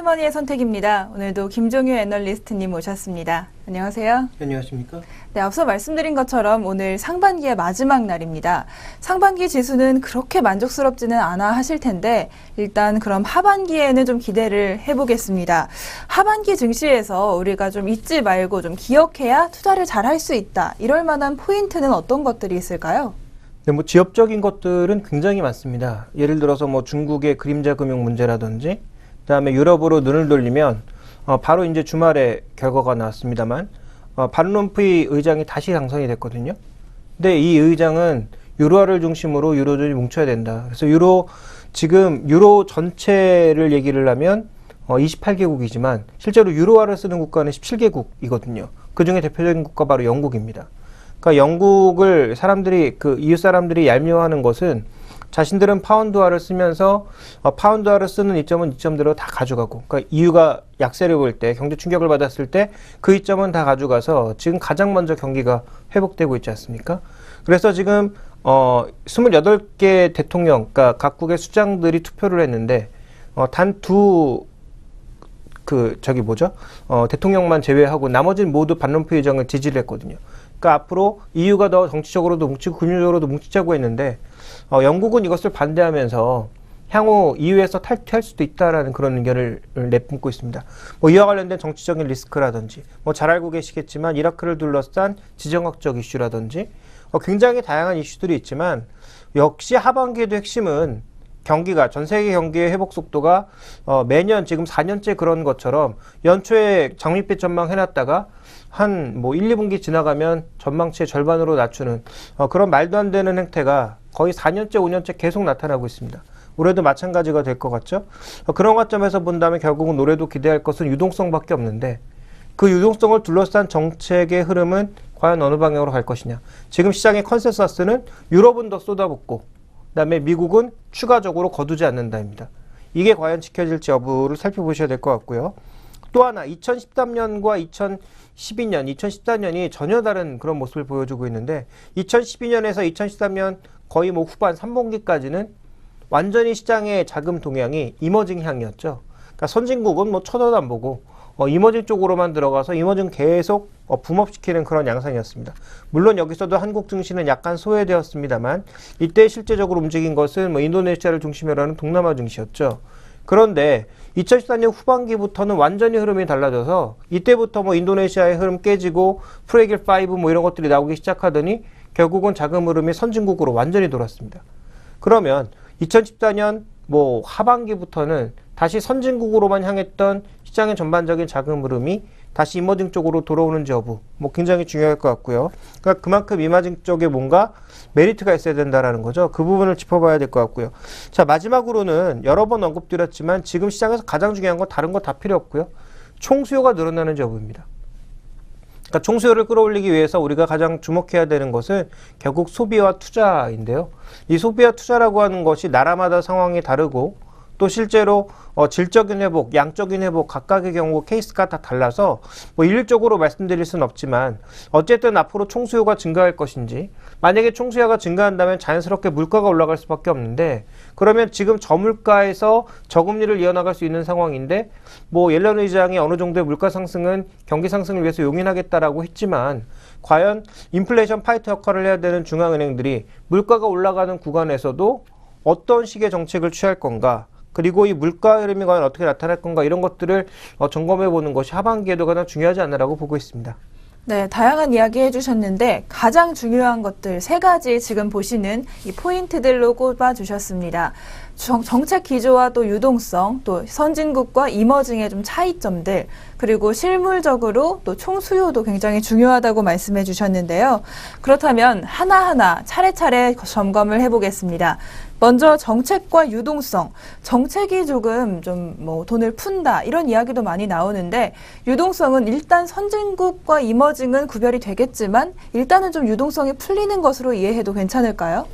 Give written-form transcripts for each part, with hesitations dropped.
스마트머니의 선택입니다. 오늘도 김종유 애널리스트님 모셨습니다. 안녕하세요. 안녕하십니까? 네, 앞서 말씀드린 것처럼 오늘 상반기의 마지막 날입니다. 상반기 지수는 그렇게 만족스럽지는 않아 하실 텐데 일단 그럼 하반기에는 좀 기대를 해보겠습니다. 하반기 증시에서 우리가 좀 잊지 말고 좀 기억해야 투자를 잘 할 수 있다. 이럴 만한 포인트는 어떤 것들이 있을까요? 네, 지역적인 것들은 굉장히 많습니다. 예를 들어서 중국의 그림자 금융 문제라든지, 그다음에 유럽으로 눈을 돌리면 바로 이제 주말에 결과가 나왔습니다만, 반 롬푸이 의장이 다시 당선이 됐거든요. 근데 이 의장은 유로화를 중심으로 유로존이 뭉쳐야 된다. 그래서 지금 유로 전체를 얘기를 하면 28개국이지만 실제로 유로화를 쓰는 국가는 17개국이거든요. 그 중에 대표적인 국가 바로 영국입니다. 그러니까 영국을 이웃 사람들이 얄미워하는 것은 자신들은 파운드화를 쓰면서 파운드화를 쓰는 이점대로 다 가져가고, 그러니까 EU가 약세를 보일 때, 경제 충격을 받았을 때 그 이점은 다 가져가서 지금 가장 먼저 경기가 회복되고 있지 않습니까? 그래서 지금 28개 대통령, 그러니까 각국의 수장들이 투표를 했는데 단 대통령만 제외하고 나머지는 모두 반 롬푸이 의장을 지지를 했거든요. 그러니까 앞으로 EU가 더 정치적으로도 뭉치고 금융적으로도 뭉치자고 했는데 영국은 이것을 반대하면서 향후 EU에서 탈퇴할 수도 있다라는 그런 의견을 내뿜고 있습니다. 이와 관련된 정치적인 리스크라든지, 잘 알고 계시겠지만 이라크를 둘러싼 지정학적 이슈라든지 굉장히 다양한 이슈들이 있지만 역시 하반기에도 핵심은 경기가, 전 세계 경기의 회복 속도가 매년 지금 4년째 그런 것처럼 연초에 장밋빛 전망 해놨다가 한 1, 2분기 지나가면 전망치의 절반으로 낮추는 그런 말도 안 되는 행태가 거의 4년째, 5년째 계속 나타나고 있습니다. 올해도 마찬가지가 될 것 같죠? 그런 관점에서 본다면 결국은 올해도 기대할 것은 유동성밖에 없는데 그 유동성을 둘러싼 정책의 흐름은 과연 어느 방향으로 갈 것이냐. 지금 시장의 컨센서스는 유럽은 더 쏟아붓고 그다음에 미국은 추가적으로 거두지 않는다입니다. 이게 과연 지켜질지 여부를 살펴보셔야 될 것 같고요. 또 하나 2013년과 2014년이 전혀 다른 그런 모습을 보여주고 있는데 2012년에서 2013년 거의 후반 3분기까지는 완전히 시장의 자금 동향이 이머징 향이었죠. 그러니까 선진국은 쳐다도 안 보고 이머징 쪽으로만 들어가서 이머징 계속 붐업시키는 그런 양상이었습니다. 물론 여기서도 한국 증시는 약간 소외되었습니다만 이때 실제적으로 움직인 것은 인도네시아를 중심으로 하는 동남아 증시였죠. 그런데 2014년 후반기부터는 완전히 흐름이 달라져서 이때부터 인도네시아의 흐름 깨지고 프레길 5 이런 것들이 나오기 시작하더니 결국은 자금 흐름이 선진국으로 완전히 돌았습니다. 그러면 2014년 하반기부터는 다시 선진국으로만 향했던 시장의 전반적인 자금 흐름이 다시 이머징 쪽으로 돌아오는지 여부 굉장히 중요할 것 같고요. 그러니까 그만큼 이머징 쪽에 뭔가 메리트가 있어야 된다라는 거죠. 그 부분을 짚어봐야 될 것 같고요. 자, 마지막으로는 여러 번 언급드렸지만 지금 시장에서 가장 중요한 건 다른 거 다 필요 없고요. 총수요가 늘어나는 여부입니다. 그러니까 총수요를 끌어올리기 위해서 우리가 가장 주목해야 되는 것은 결국 소비와 투자인데요. 이 소비와 투자라고 하는 것이 나라마다 상황이 다르고 또 실제로 질적인 회복, 양적인 회복 각각의 경우 케이스가 다 달라서 일률적으로 말씀드릴 수는 없지만 어쨌든 앞으로 총수요가 증가할 것인지, 만약에 총수요가 증가한다면 자연스럽게 물가가 올라갈 수밖에 없는데 그러면 지금 저물가에서 저금리를 이어나갈 수 있는 상황인데 옐런 의장이 어느 정도의 물가 상승은 경기 상승을 위해서 용인하겠다라고 했지만 과연 인플레이션 파이터 역할을 해야 되는 중앙은행들이 물가가 올라가는 구간에서도 어떤 식의 정책을 취할 건가, 그리고 이 물가 흐름이 과연 어떻게 나타날 건가, 이런 것들을 점검해 보는 것이 하반기에도 가장 중요하지 않나라고 보고 있습니다. 네, 다양한 이야기 해주셨는데 가장 중요한 것들 3가지 지금 보시는 이 포인트들로 꼽아주셨습니다. 정책 기조와 또 유동성, 또 선진국과 이머징의 좀 차이점들, 그리고 실물적으로 또 총수요도 굉장히 중요하다고 말씀해 주셨는데요. 그렇다면 하나하나 차례차례 점검을 해보겠습니다. 먼저 정책과 유동성, 정책이 조금 좀 돈을 푼다 이런 이야기도 많이 나오는데 유동성은 일단 선진국과 이머징은 구별이 되겠지만 일단은 좀 유동성이 풀리는 것으로 이해해도 괜찮을까요?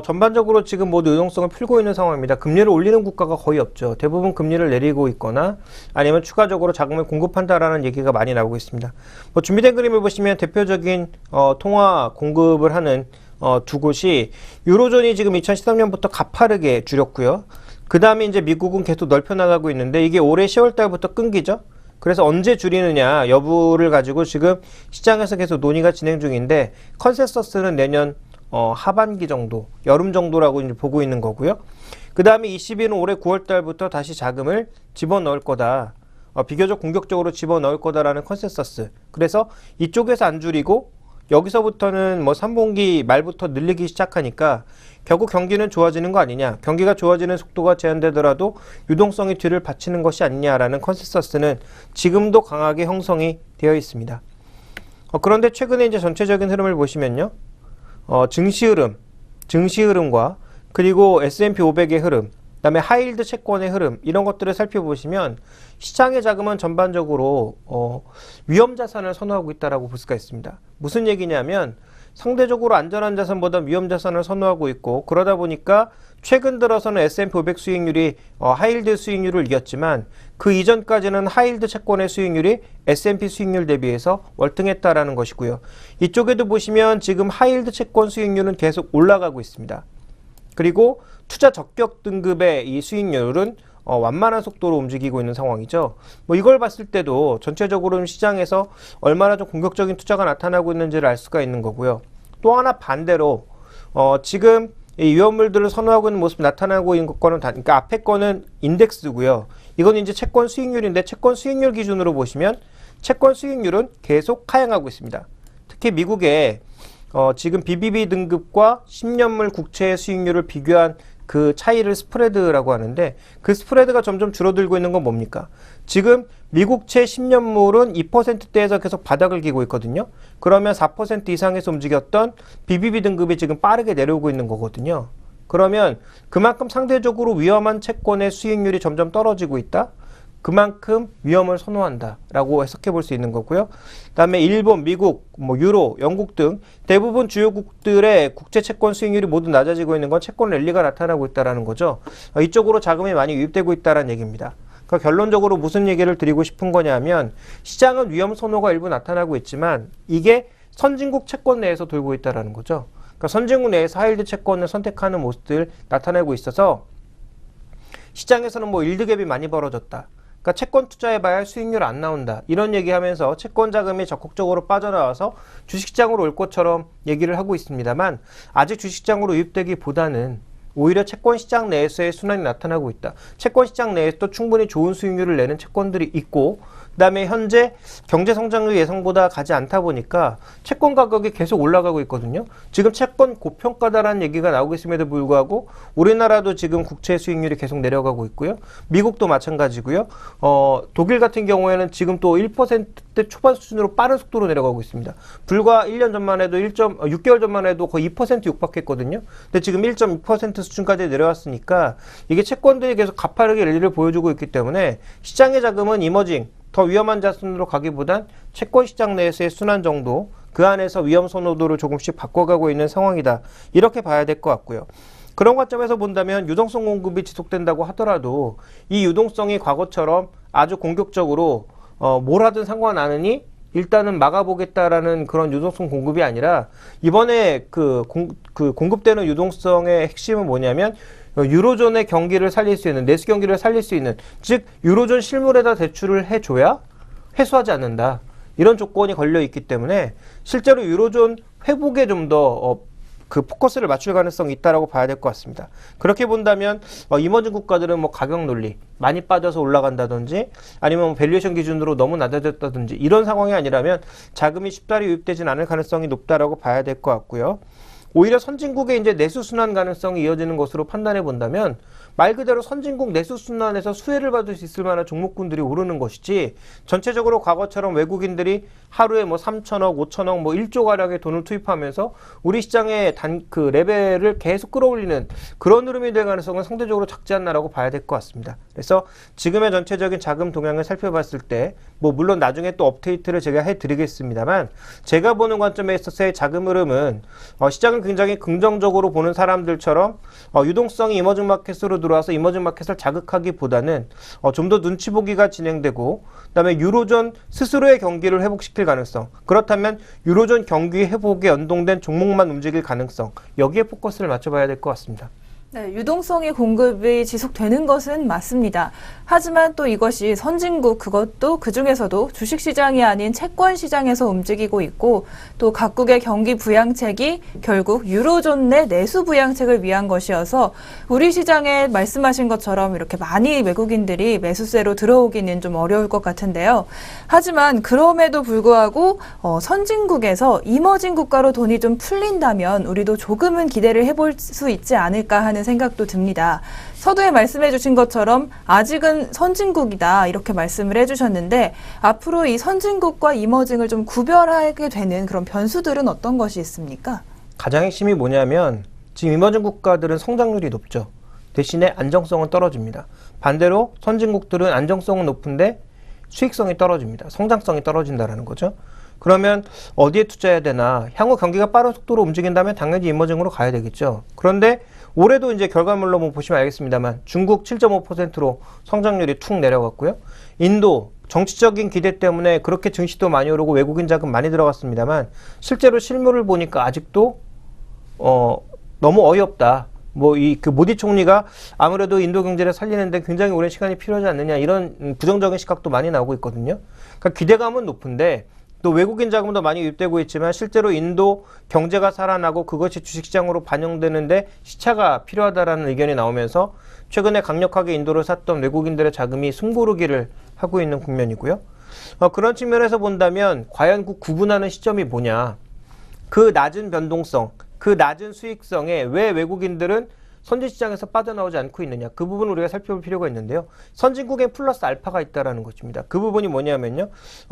전반적으로 지금 모두 유동성을 풀고 있는 상황입니다. 금리를 올리는 국가가 거의 없죠. 대부분 금리를 내리고 있거나 아니면 추가적으로 자금을 공급한다라는 얘기가 많이 나오고 있습니다. 준비된 그림을 보시면 대표적인 통화 공급을 하는 두 곳이 유로존이 지금 2013년부터 가파르게 줄였고요. 그 다음에 이제 미국은 계속 넓혀 나가고 있는데 이게 올해 10월 달부터 끊기죠. 그래서 언제 줄이느냐 여부를 가지고 지금 시장에서 계속 논의가 진행 중인데 컨센서스는 내년 하반기 정도, 여름 정도라고 이제 보고 있는 거고요. 그 다음에 ECB는 올해 9월 달부터 다시 자금을 집어넣을 거다. 비교적 공격적으로 집어넣을 거다라는 컨센서스. 그래서 이쪽에서 안 줄이고 여기서부터는 뭐 3분기 말부터 늘리기 시작하니까 결국 경기는 좋아지는 거 아니냐. 경기가 좋아지는 속도가 제한되더라도 유동성이 뒤를 받치는 것이 아니냐라는 컨센서스는 지금도 강하게 형성이 되어 있습니다. 그런데 최근에 이제 전체적인 흐름을 보시면요. 증시 흐름과 그리고 S&P 500의 흐름, 그다음에 하이힐드 채권의 흐름 이런 것들을 살펴보시면 시장의 자금은 전반적으로 위험 자산을 선호하고 있다라고 볼 수가 있습니다. 무슨 얘기냐면 상대적으로 안전한 자산보다 위험 자산을 선호하고 있고 그러다 보니까 최근 들어서는 S&P 500 수익률이 하이힐드 수익률을 이겼지만 그 이전까지는 하이힐드 채권의 수익률이 S&P 수익률 대비해서 월등했다라는 것이고요. 이쪽에도 보시면 지금 하이힐드 채권 수익률은 계속 올라가고 있습니다. 그리고 투자 적격 등급의 이 수익률은 완만한 속도로 움직이고 있는 상황이죠. 뭐 이걸 봤을 때도 전체적으로 시장에서 얼마나 좀 공격적인 투자가 나타나고 있는지를 알 수가 있는 거고요. 또 하나 반대로 지금 이 위험물들을 선호하고 있는 모습이 나타나고 있는 것과는 그러니까 앞에 거는 인덱스고요. 이건 이제 채권 수익률인데 채권 수익률 기준으로 보시면 채권 수익률은 계속 하향하고 있습니다. 특히 미국의 지금 BBB 등급과 10년물 국채의 수익률을 비교한 그 차이를 스프레드라고 하는데 그 스프레드가 점점 줄어들고 있는 건 뭡니까? 지금 미국채 10년물은 2%대에서 계속 바닥을 기고 있거든요. 그러면 4% 이상에서 움직였던 BBB 등급이 지금 빠르게 내려오고 있는 거거든요. 그러면 그만큼 상대적으로 위험한 채권의 수익률이 점점 떨어지고 있다. 그만큼 위험을 선호한다라고 해석해 볼 수 있는 거고요. 그다음에 일본, 미국, 뭐 유로, 영국 등 대부분 주요국들의 국제 채권 수익률이 모두 낮아지고 있는 건 채권 랠리가 나타나고 있다라는 거죠. 이쪽으로 자금이 많이 유입되고 있다라는 얘기입니다. 그러니까 결론적으로 무슨 얘기를 드리고 싶은 거냐면 시장은 위험 선호가 일부 나타나고 있지만 이게 선진국 채권 내에서 돌고 있다라는 거죠. 그러니까 선진국 내에서 하이힐드 채권을 선택하는 모습들 나타내고 있어서 시장에서는 뭐 일드갭이 많이 벌어졌다. 그러니까 채권 투자해봐야 수익률 안 나온다. 이런 얘기하면서 채권 자금이 적극적으로 빠져나와서 주식시장으로 올 것처럼 얘기를 하고 있습니다만 아직 주식시장으로 유입되기보다는 오히려 채권시장 내에서의 순환이 나타나고 있다. 채권시장 내에서도 충분히 좋은 수익률을 내는 채권들이 있고 그 다음에 현재 경제성장률 예상보다 가지 않다 보니까 채권 가격이 계속 올라가고 있거든요. 지금 채권 고평가다라는 얘기가 나오고 있음에도 불구하고 우리나라도 지금 국채 수익률이 계속 내려가고 있고요. 미국도 마찬가지고요. 독일 같은 경우에는 지금 또 1% 초반 수준으로 빠른 속도로 내려가고 있습니다. 불과 1년 전만 해도 6개월 전만 해도 거의 2% 육박했거든요. 근데 지금 1.2% 수준까지 내려왔으니까 이게 채권들이 계속 가파르게 랠리를 보여주고 있기 때문에 시장의 자금은 이머징 더 위험한 자산으로 가기보단 채권 시장 내에서의 순환 정도 그 안에서 위험 선호도를 조금씩 바꿔가고 있는 상황이다. 이렇게 봐야 될 것 같고요. 그런 관점에서 본다면 유동성 공급이 지속된다고 하더라도 이 유동성이 과거처럼 아주 공격적으로 뭘 하든 상관 안 하니 일단은 막아보겠다라는 그런 유동성 공급이 아니라 이번에 공급되는 유동성의 핵심은 뭐냐면 유로존의 경기를 살릴 수 있는 내수 경기를 살릴 수 있는 즉 유로존 실물에다 대출을 해줘야 회수하지 않는다. 이런 조건이 걸려 있기 때문에 실제로 유로존 회복에 좀 더 포커스를 맞출 가능성이 있다라고 봐야 될 것 같습니다. 그렇게 본다면 이머징 국가들은 뭐 가격 논리 많이 빠져서 올라간다든지 아니면 밸류에이션 기준으로 너무 낮아졌다든지 이런 상황이 아니라면 자금이 쉽사리 유입되진 않을 가능성이 높다라고 봐야 될 것 같고요. 오히려 선진국의 이제 내수 순환 가능성이 이어지는 것으로 판단해 본다면 말 그대로 선진국 내수 순환에서 수혜를 받을 수 있을 만한 종목군들이 오르는 것이지 전체적으로 과거처럼 외국인들이 하루에 뭐 3천억, 5천억, 뭐 1조 가량의 돈을 투입하면서 우리 시장의 레벨을 계속 끌어올리는 그런 흐름이 될 가능성은 상대적으로 작지 않나라고 봐야 될 것 같습니다. 그래서 지금의 전체적인 자금 동향을 살펴봤을 때 뭐 물론 나중에 또 업데이트를 제가 해드리겠습니다만 제가 보는 관점에 있어서의 자금 흐름은 시장을 굉장히 긍정적으로 보는 사람들처럼 유동성이 이머징 마켓으로 들어와서 이머징 마켓을 자극하기보다는 좀 더 눈치 보기가 진행되고 그다음에 유로존 스스로의 경기를 회복시킬 가능성 그렇다면 유로존 경기 회복에 연동된 종목만 움직일 가능성 여기에 포커스를 맞춰봐야 될 것 같습니다. 네, 유동성의 공급이 지속되는 것은 맞습니다. 하지만 또 이것이 선진국 그것도 그중에서도 주식시장이 아닌 채권시장에서 움직이고 있고 또 각국의 경기 부양책이 결국 유로존 내 내수 부양책을 위한 것이어서 우리 시장에 말씀하신 것처럼 이렇게 많이 외국인들이 매수세로 들어오기는 좀 어려울 것 같은데요. 하지만 그럼에도 불구하고 선진국에서 이머징 국가로 돈이 좀 풀린다면 우리도 조금은 기대를 해볼 수 있지 않을까 하는 생각도 듭니다. 서두에 말씀해 주신 것처럼 아직은 선진국이다 이렇게 말씀을 해주셨는데 앞으로 이 선진국과 이머징을 좀 구별하게 되는 그런 변수들은 어떤 것이 있습니까? 가장 핵심이 뭐냐면 지금 이머징 국가들은 성장률이 높죠. 대신에 안정성은 떨어집니다. 반대로 선진국들은 안정성은 높은데 수익성이 떨어집니다. 성장성이 떨어진다는 거죠. 그러면 어디에 투자해야 되나? 향후 경기가 빠른 속도로 움직인다면 당연히 이머징으로 가야 되겠죠. 그런데 올해도 이제 결과물로 보시면 알겠습니다만 중국 7.5%로 성장률이 툭 내려갔고요. 인도 정치적인 기대 때문에 그렇게 증시도 많이 오르고 외국인 자금 많이 들어갔습니다만 실제로 실물을 보니까 아직도 너무 어이없다. 그 모디 총리가 아무래도 인도 경제를 살리는데 굉장히 오랜 시간이 필요하지 않느냐 이런 부정적인 시각도 많이 나오고 있거든요. 그러니까 기대감은 높은데 또 외국인 자금도 많이 유입되고 있지만 실제로 인도 경제가 살아나고 그것이 주식시장으로 반영되는데 시차가 필요하다라는 의견이 나오면서 최근에 강력하게 인도를 샀던 외국인들의 자금이 숨고르기를 하고 있는 국면이고요. 그런 측면에서 본다면 과연 그 구분하는 시점이 뭐냐. 그 낮은 변동성, 그 낮은 수익성에 왜 외국인들은 선진시장에서 빠져나오지 않고 있느냐. 그 부분을 우리가 살펴볼 필요가 있는데요. 선진국엔 플러스 알파가 있다는 것입니다. 그 부분이 뭐냐면요.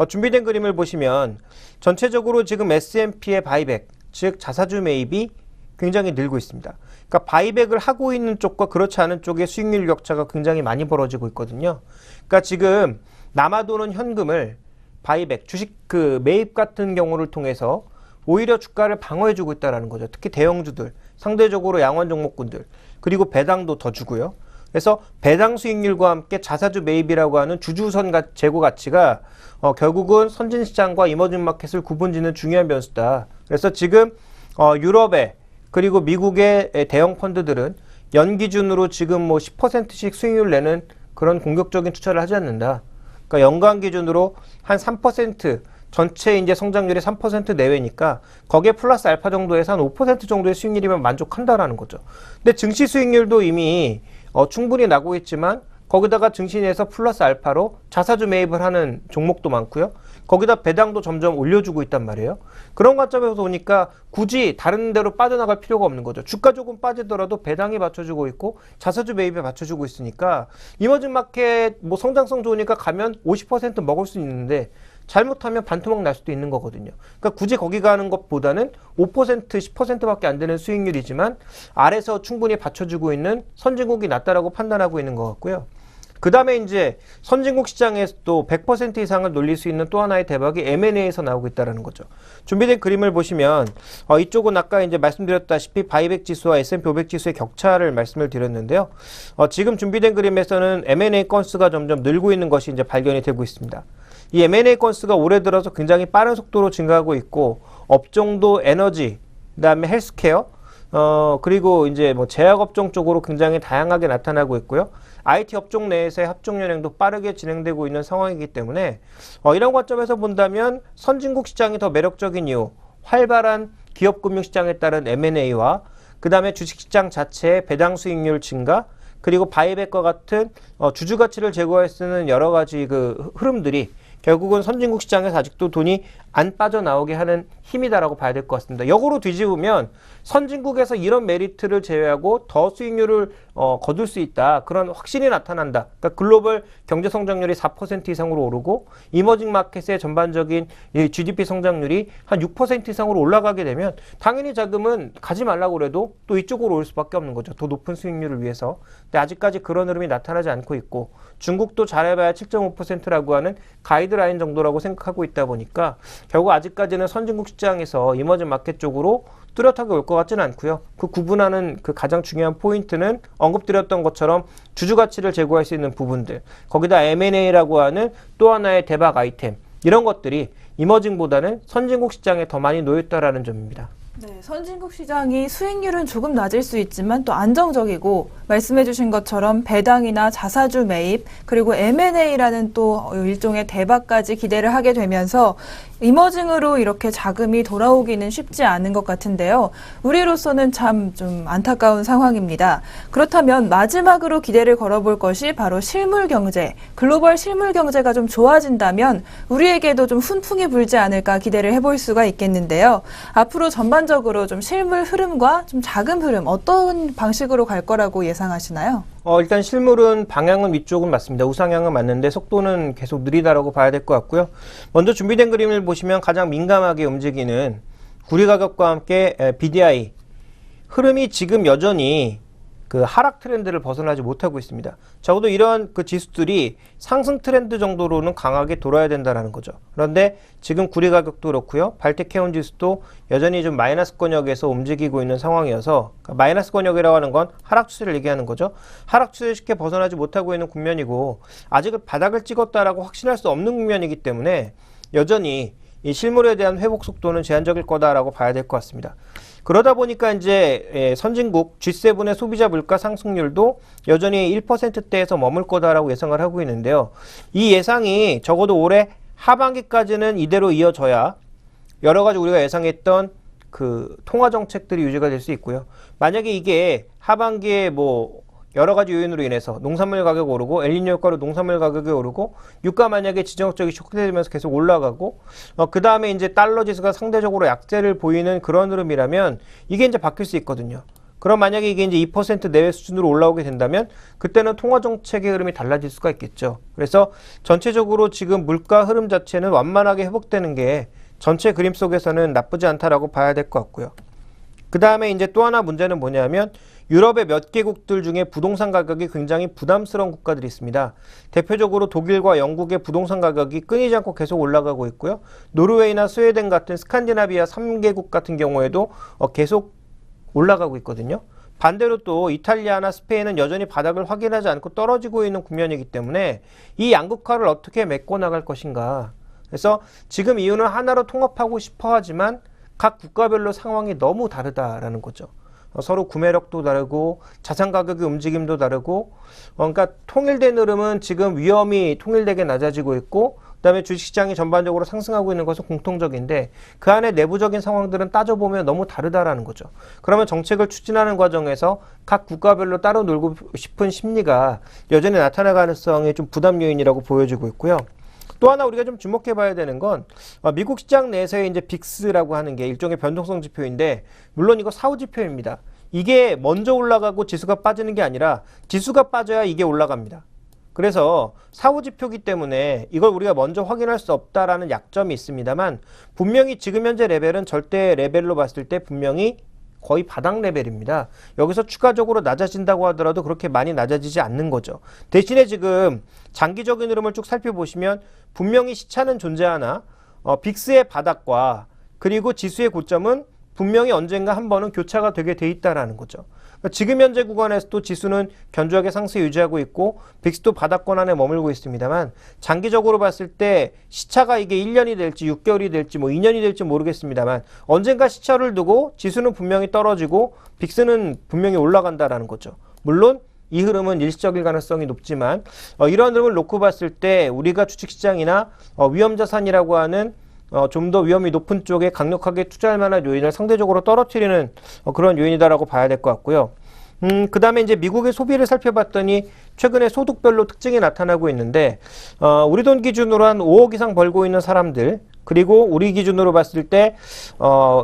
준비된 그림을 보시면 전체적으로 지금 S&P의 바이백, 즉 자사주 매입이 굉장히 늘고 있습니다. 그러니까 바이백을 하고 있는 쪽과 그렇지 않은 쪽의 수익률 격차가 굉장히 많이 벌어지고 있거든요. 그러니까 지금 남아도는 현금을 바이백, 주식 매입 같은 경우를 통해서 오히려 주가를 방어해주고 있다는 거죠. 특히 대형주들, 상대적으로 양원 종목군들, 그리고 배당도 더 주고요. 그래서 배당 수익률과 함께 자사주 매입이라고 하는 주주선 재고 가치가 결국은 선진시장과 이머징 마켓을 구분짓는 중요한 변수다. 그래서 지금 유럽의 그리고 미국의 대형 펀드들은 연 기준으로 지금 10%씩 수익률 내는 그런 공격적인 투자를 하지 않는다. 그러니까 연간 기준으로 한 3% 전체 이제 성장률이 3% 내외니까 거기에 플러스 알파 정도에서 한 5% 정도의 수익률이면 만족한다라는 거죠. 근데 증시 수익률도 이미 충분히 나고 있지만 거기다가 증시 내에서 플러스 알파로 자사주 매입을 하는 종목도 많고요. 거기다 배당도 점점 올려주고 있단 말이에요. 그런 관점에서 보니까 굳이 다른 데로 빠져나갈 필요가 없는 거죠. 주가 조금 빠지더라도 배당이 받쳐주고 있고 자사주 매입에 받쳐주고 있으니까 이머징 마켓 성장성 좋으니까 가면 50% 먹을 수 있는데 잘못하면 반토막 날 수도 있는 거거든요. 그러니까 굳이 거기 가는 것보다는 5%, 10%밖에 안 되는 수익률이지만 아래서 충분히 받쳐주고 있는 선진국이 낫다라고 판단하고 있는 것 같고요. 그 다음에 이제 선진국 시장에서도 100% 이상을 놀릴 수 있는 또 하나의 대박이 M&A에서 나오고 있다는 거죠. 준비된 그림을 보시면 이쪽은 아까 이제 말씀드렸다시피 바이백 지수와 S&P 500 지수의 격차를 말씀을 드렸는데요. 지금 준비된 그림에서는 M&A 건수가 점점 늘고 있는 것이 이제 발견이 되고 있습니다. 이 M&A 건수가 올해 들어서 굉장히 빠른 속도로 증가하고 있고 업종도 에너지, 그다음에 헬스케어, 그리고 이제 제약업종 쪽으로 굉장히 다양하게 나타나고 있고요. IT 업종 내에서의 합종 연행도 빠르게 진행되고 있는 상황이기 때문에 이런 관점에서 본다면 선진국 시장이 더 매력적인 이유, 활발한 기업금융시장에 따른 M&A와 그 다음에 주식시장 자체의 배당 수익률 증가, 그리고 바이백과 같은 주주가치를 제고할 수 있는 여러 가지 그 흐름들이 결국은 선진국 시장에서 아직도 돈이 안 빠져나오게 하는 힘이다라고 봐야 될 것 같습니다. 역으로 뒤집으면 선진국에서 이런 메리트를 제외하고 더 수익률을 거둘 수 있다. 그런 확신이 나타난다. 그러니까 글로벌 경제 성장률이 4% 이상으로 오르고 이머징 마켓의 전반적인 GDP 성장률이 한 6% 이상으로 올라가게 되면 당연히 자금은 가지 말라고 그래도 또 이쪽으로 올 수밖에 없는 거죠. 더 높은 수익률을 위해서. 근데 아직까지 그런 흐름이 나타나지 않고 있고 중국도 잘해봐야 7.5%라고 하는 가이드라인 정도라고 생각하고 있다 보니까 결국 아직까지는 선진국 시장에서 이머징 마켓 쪽으로 뚜렷하게 올 것 같지는 않고요. 그 구분하는 그 가장 중요한 포인트는 언급드렸던 것처럼 주주 가치를 제고할 수 있는 부분들, 거기다 M&A라고 하는 또 하나의 대박 아이템, 이런 것들이 이머징보다는 선진국 시장에 더 많이 놓였다라는 점입니다. 네, 선진국 시장이 수익률은 조금 낮을 수 있지만 또 안정적이고 말씀해주신 것처럼 배당이나 자사주 매입 그리고 M&A라는 또 일종의 대박까지 기대를 하게 되면서 이머징으로 이렇게 자금이 돌아오기는 쉽지 않은 것 같은데요. 우리로서는 참 좀 안타까운 상황입니다. 그렇다면 마지막으로 기대를 걸어볼 것이 바로 실물 경제, 글로벌 실물 경제가 좀 좋아진다면 우리에게도 좀 훈풍이 불지 않을까 기대를 해볼 수가 있겠는데요. 앞으로 전반적으로 좀 실물 흐름과 좀 자금 흐름 어떤 방식으로 갈 거라고 예상하시나요? 일단 실물은 방향은 위쪽은 맞습니다. 우상향은 맞는데 속도는 계속 느리다라고 봐야 될 것 같고요. 먼저 준비된 그림을 보시면 가장 민감하게 움직이는 구리 가격과 함께 BDI 흐름이 지금 여전히 그 하락 트렌드를 벗어나지 못하고 있습니다. 적어도 이런 그 지수들이 상승 트렌드 정도로는 강하게 돌아야 된다는 거죠. 그런데 지금 구리 가격도 그렇고요. 발텍해운 지수도 여전히 좀 마이너스 권역에서 움직이고 있는 상황이어서 마이너스 권역이라고 하는 건 하락 추세를 얘기하는 거죠. 하락 추세를 쉽게 벗어나지 못하고 있는 국면이고 아직은 바닥을 찍었다라고 확신할 수 없는 국면이기 때문에 여전히 이 실물에 대한 회복 속도는 제한적일 거다라고 봐야 될 것 같습니다. 그러다 보니까 이제 선진국 G7의 소비자 물가 상승률도 여전히 1%대에서 머물 거다라고 예상을 하고 있는데요. 이 예상이 적어도 올해 하반기까지는 이대로 이어져야 여러 가지 우리가 예상했던 그 통화 정책들이 유지가 될 수 있고요. 만약에 이게 하반기에 뭐 여러 가지 요인으로 인해서 농산물 가격이 오르고 엘니뇨 효과로 농산물 가격이 오르고 유가 만약에 지정학적인 쇼크가 되면서 계속 올라가고 그 다음에 이제 달러 지수가 상대적으로 약세를 보이는 그런 흐름이라면 이게 이제 바뀔 수 있거든요. 그럼 만약에 이게 이제 2% 내외 수준으로 올라오게 된다면 그때는 통화 정책의 흐름이 달라질 수가 있겠죠. 그래서 전체적으로 지금 물가 흐름 자체는 완만하게 회복되는 게 전체 그림 속에서는 나쁘지 않다라고 봐야 될 것 같고요. 그 다음에 이제 또 하나 문제는 뭐냐면 유럽의 몇 개국들 중에 부동산 가격이 굉장히 부담스러운 국가들이 있습니다. 대표적으로 독일과 영국의 부동산 가격이 끊이지 않고 계속 올라가고 있고요. 노르웨이나 스웨덴 같은 스칸디나비아 3개국 같은 경우에도 계속 올라가고 있거든요. 반대로 또 이탈리아나 스페인은 여전히 바닥을 확인하지 않고 떨어지고 있는 국면이기 때문에 이 양극화를 어떻게 메꿔 나갈 것인가. 그래서 지금 이유는 하나로 통합하고 싶어 하지만 각 국가별로 상황이 너무 다르다라는 거죠. 서로 구매력도 다르고 자산 가격의 움직임도 다르고 그러니까 통일된 흐름은 지금 위험이 통일되게 낮아지고 있고 그다음에 주식시장이 전반적으로 상승하고 있는 것은 공통적인데 그 안에 내부적인 상황들은 따져보면 너무 다르다라는 거죠. 그러면 정책을 추진하는 과정에서 각 국가별로 따로 놀고 싶은 심리가 여전히 나타날 가능성이 좀 부담 요인이라고 보여지고 있고요. 또 하나 우리가 좀 주목해 봐야 되는 건 미국 시장 내에서의 이제 빅스라고 하는 게 일종의 변동성 지표인데 물론 이거 사후 지표입니다. 이게 먼저 올라가고 지수가 빠지는 게 아니라 지수가 빠져야 이게 올라갑니다. 그래서 사후 지표이기 때문에 이걸 우리가 먼저 확인할 수 없다라는 약점이 있습니다만 분명히 지금 현재 레벨은 절대 레벨로 봤을 때 분명히 거의 바닥 레벨입니다. 여기서 추가적으로 낮아진다고 하더라도 그렇게 많이 낮아지지 않는 거죠. 대신에 지금 장기적인 흐름을 쭉 살펴보시면 분명히 시차는 존재하나 빅스의 바닥과 그리고 지수의 고점은 분명히 언젠가 한 번은 교차가 되게 돼 있다라는 거죠. 그러니까 지금 현재 구간에서도 지수는 견조하게 상승 유지하고 있고 빅스도 바닥권 안에 머물고 있습니다만 장기적으로 봤을 때 시차가 이게 1년이 될지 6개월이 될지 뭐 2년이 될지 모르겠습니다만 언젠가 시차를 두고 지수는 분명히 떨어지고 빅스는 분명히 올라간다라는 거죠. 물론 이 흐름은 일시적일 가능성이 높지만 이런 흐름을 놓고 봤을 때 우리가 주식시장이나 위험자산이라고 하는 좀 더 위험이 높은 쪽에 강력하게 투자할 만한 요인을 상대적으로 떨어뜨리는 그런 요인이다라고 봐야 될 것 같고요. 그 다음에 이제 미국의 소비를 살펴봤더니 최근에 소득별로 특징이 나타나고 있는데 우리 돈 기준으로 한 5억 이상 벌고 있는 사람들 그리고 우리 기준으로 봤을 때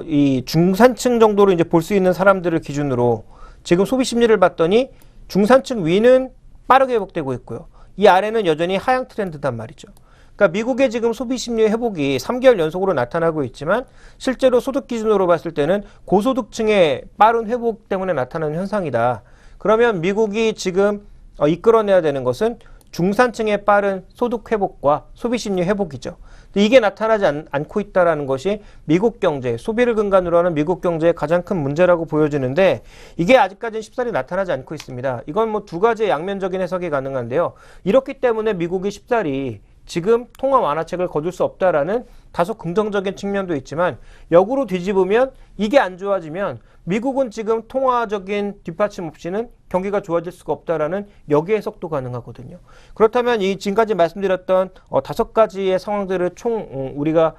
이 중산층 정도로 이제 볼 수 있는 사람들을 기준으로 지금 소비 심리를 봤더니 중산층 위는 빠르게 회복되고 있고요. 이 아래는 여전히 하향 트렌드단 말이죠. 그러니까 미국의 지금 소비 심리 회복이 3개월 연속으로 나타나고 있지만 실제로 소득 기준으로 봤을 때는 고소득층의 빠른 회복 때문에 나타나는 현상이다. 그러면 미국이 지금 이끌어내야 되는 것은 중산층의 빠른 소득 회복과 소비 심리 회복이죠. 이게 나타나지 않고 있다는 것이 미국 경제, 소비를 근간으로 하는 미국 경제의 가장 큰 문제라고 보여지는데 이게 아직까지는 쉽사리 나타나지 않고 있습니다. 이건 뭐 두 가지의 양면적인 해석이 가능한데요. 이렇기 때문에 미국이 쉽사리 지금 통화 완화책을 거둘 수 없다라는 다소 긍정적인 측면도 있지만 역으로 뒤집으면 이게 안 좋아지면 미국은 지금 통화적인 뒷받침 없이는 경기가 좋아질 수가 없다라는 역의 해석도 가능하거든요. 그렇다면 이 지금까지 말씀드렸던 5가지의 상황들을 우리가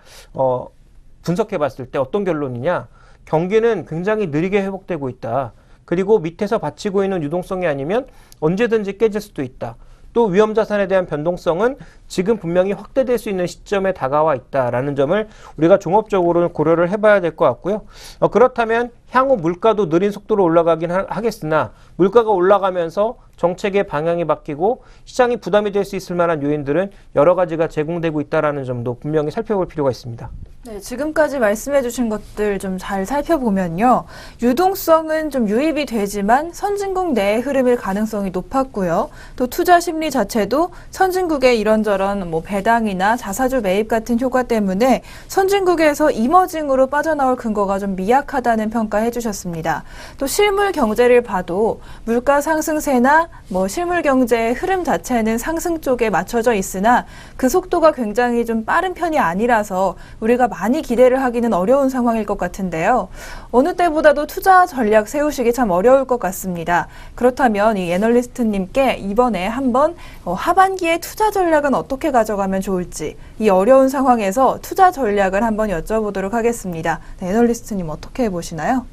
분석해 봤을 때 어떤 결론이냐? 경기는 굉장히 느리게 회복되고 있다. 그리고 밑에서 받치고 있는 유동성이 아니면 언제든지 깨질 수도 있다. 또 위험자산에 대한 변동성은 지금 분명히 확대될 수 있는 시점에 다가와 있다라는 점을 우리가 종합적으로 고려를 해봐야 될 것 같고요. 그렇다면 향후 물가도 느린 속도로 올라가긴 하겠으나 물가가 올라가면서 정책의 방향이 바뀌고 시장이 부담이 될 수 있을 만한 요인들은 여러 가지가 제공되고 있다는 점도 분명히 살펴볼 필요가 있습니다. 네, 지금까지 말씀해 주신 것들 좀 잘 살펴보면요. 유동성은 좀 유입이 되지만 선진국 내의 흐름일 가능성이 높았고요. 또 투자 심리 자체도 선진국의 이런저런 배당이나 자사주 매입 같은 효과 때문에 선진국에서 이머징으로 빠져나올 근거가 좀 미약하다는 평가해 주셨습니다. 또 실물 경제를 봐도 물가 상승세나 실물 경제의 흐름 자체는 상승 쪽에 맞춰져 있으나 그 속도가 굉장히 좀 빠른 편이 아니라서 우리가 많이 기대를 하기는 어려운 상황일 것 같은데요. 어느 때보다도 투자 전략 세우시기 참 어려울 것 같습니다. 그렇다면 이 애널리스트님께 이번에 한번 하반기에 투자 전략은 어떻게 가져가면 좋을지 이 어려운 상황에서 투자 전략을 한번 여쭤보도록 하겠습니다. 네, 애널리스트님 어떻게 보시나요?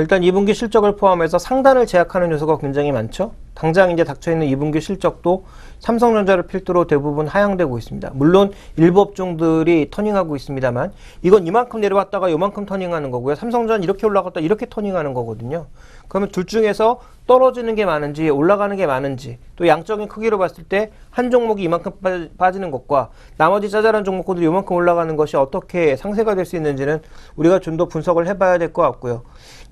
일단 2분기 실적을 포함해서 상단을 제약하는 요소가 굉장히 많죠. 당장 이제 닥쳐있는 2분기 실적도 삼성전자를 필두로 대부분 하향되고 있습니다. 물론 일부 업종들이 터닝하고 있습니다만 이건 이만큼 내려왔다가 이만큼 터닝하는 거고요. 삼성전자 이렇게 올라갔다 이렇게 터닝하는 거거든요. 그러면 둘 중에서 떨어지는 게 많은지 올라가는 게 많은지 또 양적인 크기로 봤을 때 한 종목이 이만큼 빠지는 것과 나머지 짜잘한 종목들이 이만큼 올라가는 것이 어떻게 상쇄가 될 수 있는지는 우리가 좀 더 분석을 해봐야 될 것 같고요.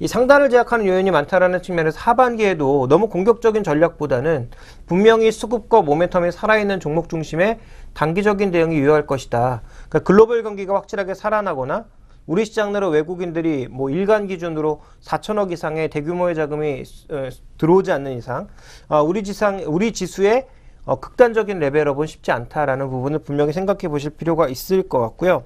이 상단을 제약하는 요인이 많다라는 측면에서 하반기에도 너무 공격적인 전략보다는 분명히 수급과 모멘텀이 살아있는 종목 중심의 단기적인 대응이 유효할 것이다. 그러니까 글로벌 경기가 확실하게 살아나거나 우리 시장 내로 외국인들이 일간 기준으로 4천억 이상의 대규모의 자금이 들어오지 않는 이상 우리 지수의 극단적인 레벨업은 쉽지 않다라는 부분을 분명히 생각해 보실 필요가 있을 것 같고요.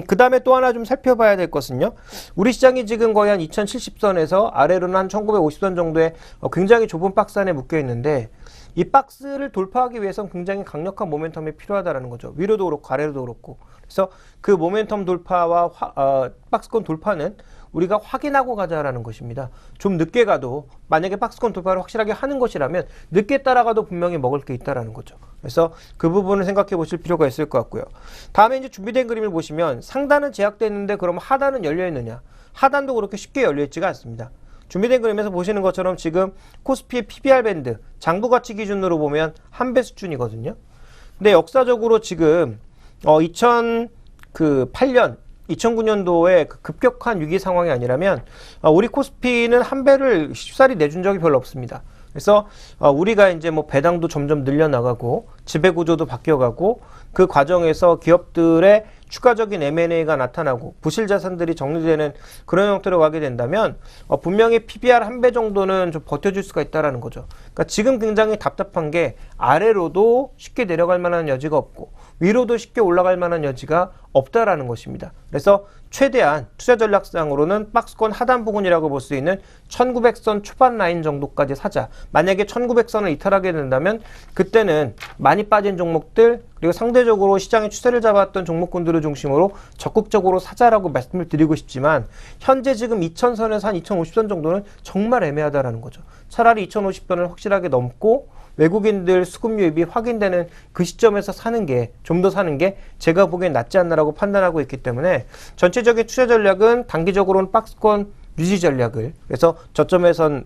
그 다음에 또 하나 좀 살펴봐야 될 것은요. 우리 시장이 지금 거의 한 2070선에서 아래로는 한 1950선 정도의 굉장히 좁은 박스 안에 묶여 있는데 이 박스를 돌파하기 위해서는 굉장히 강력한 모멘텀이 필요하다는 거죠. 위로도 그렇고 아래로도 그렇고. 그래서 그 모멘텀 돌파와 박스권 돌파는 우리가 확인하고 가자라는 것입니다. 좀 늦게 가도 만약에 박스권 돌파를 확실하게 하는 것이라면 늦게 따라가도 분명히 먹을 게 있다라는 거죠. 그래서 그 부분을 생각해 보실 필요가 있을 것 같고요. 다음에 이제 준비된 그림을 보시면 상단은 제약되어 있는데 그럼 하단은 열려 있느냐? 하단도 그렇게 쉽게 열려 있지가 않습니다. 준비된 그림에서 보시는 것처럼 지금 코스피의 PBR 밴드 장부 가치 기준으로 보면 한 배 수준이거든요. 근데 역사적으로 지금 2008년 2009년도에 급격한 위기 상황이 아니라면 우리 코스피는 한 배를 쉽사리 내준 적이 별로 없습니다. 그래서 우리가 이제 배당도 점점 늘려나가고 지배구조도 바뀌어가고 그 과정에서 기업들의 추가적인 M&A가 나타나고 부실 자산들이 정리되는 그런 형태로 가게 된다면 분명히 PBR 한 배 정도는 좀 버텨줄 수가 있다는 거죠. 그러니까 지금 굉장히 답답한 게 아래로도 쉽게 내려갈 만한 여지가 없고 위로도 쉽게 올라갈 만한 여지가 없다라는 것입니다. 그래서 최대한 투자 전략상으로는 박스권 하단 부근이라고 볼 수 있는 1900선 초반 라인 정도까지 사자. 만약에 1900선을 이탈하게 된다면 그때는 많이 빠진 종목들 그리고 상대적으로 시장의 추세를 잡았던 종목군들을 중심으로 적극적으로 사자라고 말씀을 드리고 싶지만 현재 지금 2000선에서 한 2050선 정도는 정말 애매하다라는 거죠. 차라리 2050선을 확실하게 넘고 외국인들 수급 유입이 확인되는 그 시점에서 사는 게 좀 더 사는 게 제가 보기엔 낫지 않나라고 판단하고 있기 때문에 전체적인 투자 전략은 단기적으로는 박스권 유지 전략을 그래서 저점에선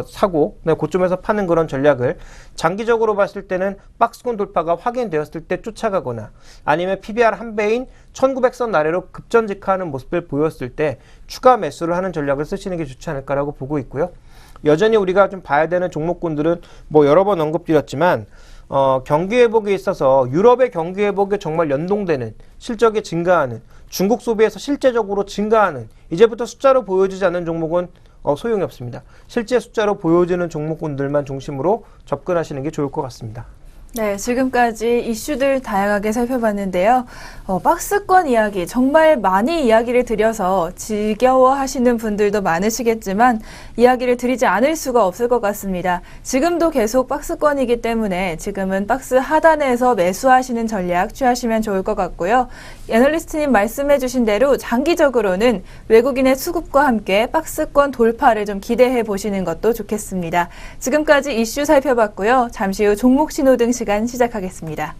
사고 고점에서 파는 그런 전략을 장기적으로 봤을 때는 박스권 돌파가 확인되었을 때 쫓아가거나 아니면 PBR 한 배인 1900선 아래로 급전직하는 모습을 보였을 때 추가 매수를 하는 전략을 쓰시는 게 좋지 않을까라고 보고 있고요. 여전히 우리가 좀 봐야 되는 종목군들은 여러 번 언급드렸지만 경기 회복에 있어서 유럽의 경기 회복에 정말 연동되는 실적이 증가하는 중국 소비에서 실제적으로 증가하는 이제부터 숫자로 보여지지 않는 종목은 소용이 없습니다. 실제 숫자로 보여지는 종목군들만 중심으로 접근하시는 게 좋을 것 같습니다. 네, 지금까지 이슈들 다양하게 살펴봤는데요. 박스권 이야기 정말 많이 이야기를 드려서 지겨워하시는 분들도 많으시겠지만 이야기를 드리지 않을 수가 없을 것 같습니다. 지금도 계속 박스권이기 때문에 지금은 박스 하단에서 매수하시는 전략 취하시면 좋을 것 같고요. 애널리스트님 말씀해 주신 대로 장기적으로는 외국인의 수급과 함께 박스권 돌파를 좀 기대해 보시는 것도 좋겠습니다. 지금까지 이슈 살펴봤고요. 잠시 후 종목 신호등 시간 시작하겠습니다.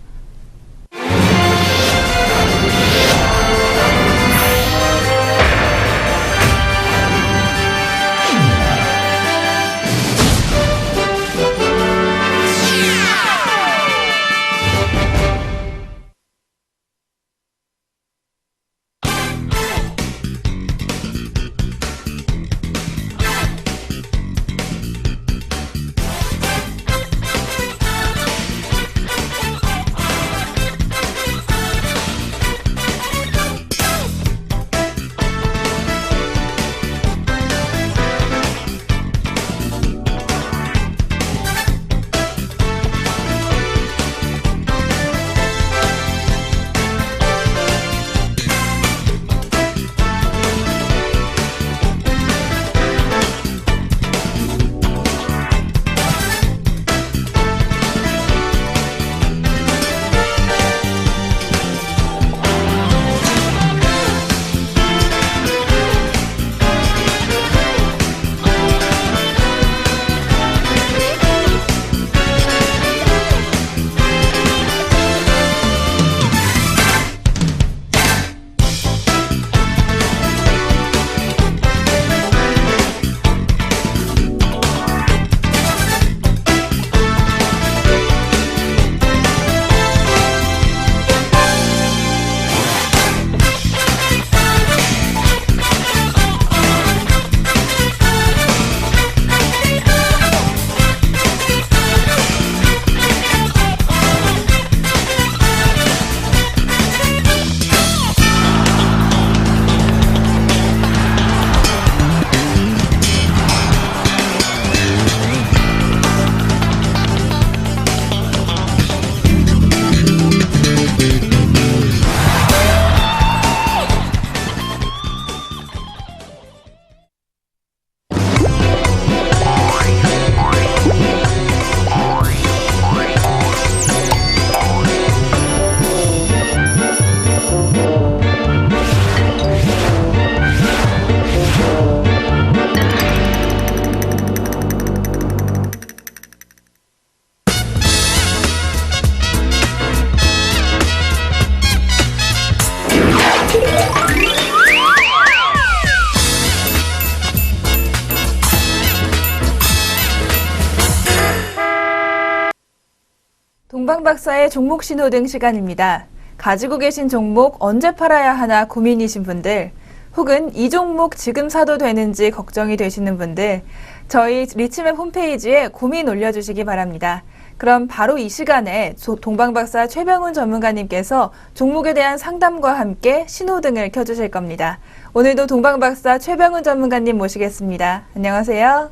동방박사의 종목 신호등 시간입니다. 가지고 계신 종목 언제 팔아야 하나 고민이신 분들, 혹은 이 종목 지금 사도 되는지 걱정이 되시는 분들, 저희 리치맵 홈페이지에 고민 올려주시기 바랍니다. 그럼 바로 이 시간에 동방박사 최병훈 전문가님께서 종목에 대한 상담과 함께 신호등을 켜주실 겁니다. 오늘도 동방박사 최병훈 전문가님 모시겠습니다. 안녕하세요.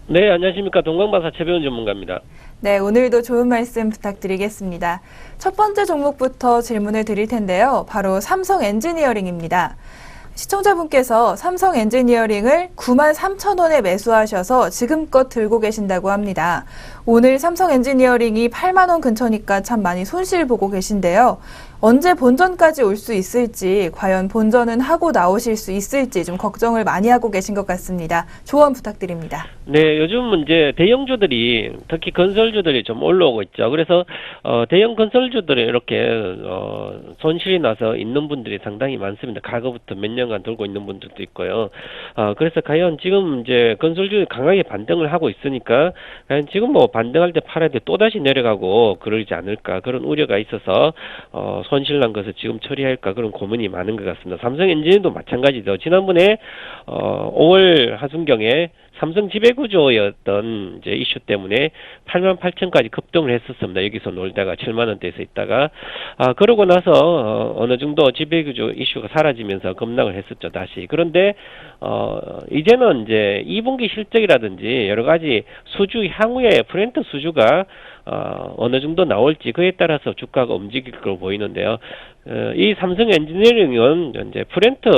네, 안녕하십니까. 동방박사 최병훈 전문가입니다. 네, 오늘도 좋은 말씀 부탁드리겠습니다. 첫 번째 종목부터 질문을 드릴 텐데요. 바로 삼성 엔지니어링입니다. 시청자분께서 삼성 엔지니어링을 93,000원에 매수하셔서 지금껏 들고 계신다고 합니다. 오늘 삼성 엔지니어링이 8만 원 근처니까 참 많이 손실 보고 계신데요. 언제 본전까지 올 수 있을지, 과연 본전은 하고 나오실 수 있을지 좀 걱정을 많이 하고 계신 것 같습니다. 조언 부탁드립니다. 네, 요즘 이제 대형주들이, 특히 건설주들이 좀 올라오고 있죠. 그래서 대형 건설주들이 이렇게 손실이 나서 있는 분들이 상당히 많습니다. 과거부터 몇 년간 들고 있는 분들도 있고요. 그래서 과연 지금 이제 건설주들이 강하게 반등을 하고 있으니까 과연 지금 뭐 반등할 때 팔아야 돼 또다시 내려가고 그러지 않을까, 그런 우려가 있어서 손실난 것을 지금 처리할까, 그런 고민이 많은 것 같습니다. 삼성 엔진도 마찬가지죠. 지난번에 5월 하순경에 삼성 지배구조였던 이제 이슈 때문에 88,000까지 급등을 했었습니다. 여기서 놀다가 7만 원대에서 있다가 그러고 나서 어느 정도 지배구조 이슈가 사라지면서 급락을 했었죠, 다시. 그런데 이제는 이제 2분기 실적이라든지 여러 가지 수주 향후에 브랜트 수주가 어느 정도 나올지 그에 따라서 주가가 움직일 걸로 보이는데요. 이 삼성 엔지니어링은 이제 프렌트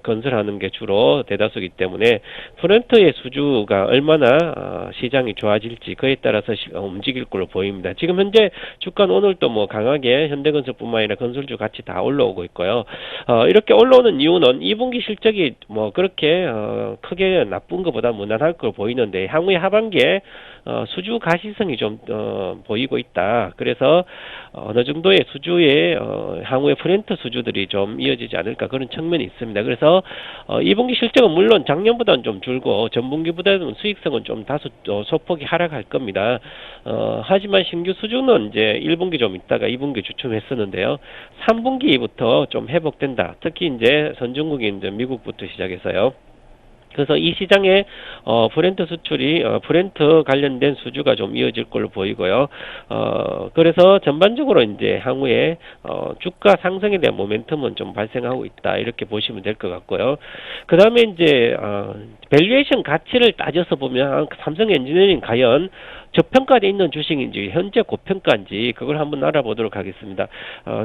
건설하는 게 주로 대다수이기 때문에 프렌트의 수주가 얼마나 시장이 좋아질지 그에 따라서 움직일 걸로 보입니다. 지금 현재 주가는 오늘도 뭐 강하게 현대건설뿐만 아니라 건설주 같이 다 올라오고 있고요. 이렇게 올라오는 이유는 2분기 실적이 뭐 그렇게 크게 나쁜 것보다 무난할 걸 보이는데 향후에 하반기에 수주 가시성이 좀 보이고 있다. 그래서 어느 정도의 수주의 향후에 프렌트 수주들이 좀 이어지지 않을까 그런 측면이 있습니다. 그래서 2분기 실적은 물론 작년보다는 좀 줄고 전분기보다는 수익성은 좀 다소 소폭이 하락할 겁니다. 하지만 신규 수주는 이제 1분기 좀 있다가 2분기 주춤했었는데요. 3분기부터 좀 회복된다. 특히 이제 선진국인 이제 미국부터 시작해서요. 그래서 이 시장에 프렌트 수출이 프렌트 관련된 수주가 좀 이어질 걸로 보이고요. 그래서 전반적으로 이제 향후에 주가 상승에 대한 모멘텀은 좀 발생하고 있다 이렇게 보시면 될 것 같고요. 그 다음에 이제 밸류에이션 가치를 따져서 보면 삼성 엔지니어링 과연 저평가되어 있는 주식인지 현재 고평가인지 그걸 한번 알아보도록 하겠습니다.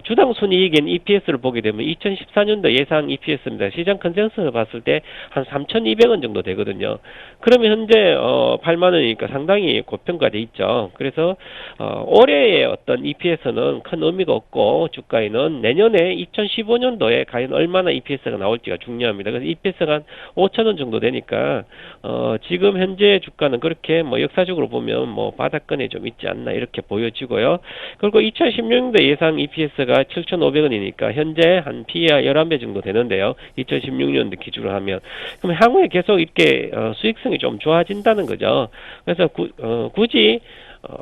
주당 순이익인 EPS를 보게 되면 2014년도 예상 EPS입니다. 시장 컨센서스 봤을 때 한 3,200원 정도 되거든요. 그러면 현재 8만 원이니까 상당히 고평가돼 있죠. 그래서 올해의 어떤 EPS는 큰 의미가 없고 주가에는 내년에 2015년도에 과연 얼마나 EPS가 나올지가 중요합니다. 그래서 EPS가 한 5,000원 정도 되니까 지금 현재 주가는 그렇게 뭐 역사적으로 보면 뭐 바닥권에 좀 있지 않나 이렇게 보여지고요. 그리고 2016년도 예상 EPS가 7,500원이니까 현재 한 PE가 11배 정도 되는데요. 2016년도 기준으로 하면 그럼 향후에 계속 이렇게 수익성이 좀 좋아진다는 거죠. 그래서 굳이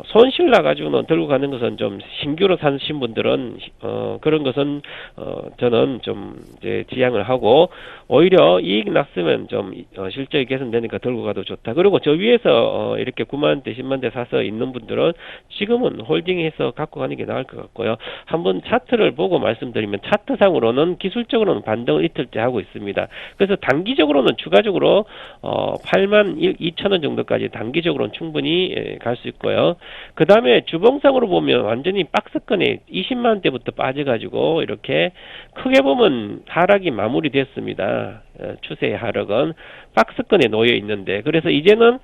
손실 나가지고는 들고 가는 것은 좀 신규로 사신 분들은 그런 것은 저는 좀 이제 지양을 하고 오히려 이익 났으면 좀 실적이 개선되니까 들고 가도 좋다. 그리고 저 위에서 이렇게 9만대 10만대 사서 있는 분들은 지금은 홀딩해서 갖고 가는 게 나을 것 같고요. 한번 차트를 보고 말씀드리면 차트상으로는 기술적으로는 반등을 이틀째 하고 있습니다. 그래서 단기적으로는 추가적으로 8만 2천원 정도까지 단기적으로는 충분히 갈 수 있고요. 그 다음에 주봉상으로 보면 완전히 박스권에 20만원대부터 빠져가지고 이렇게 크게 보면 하락이 마무리됐습니다. 추세의 하락은 박스권에 놓여 있는데 그래서 이제는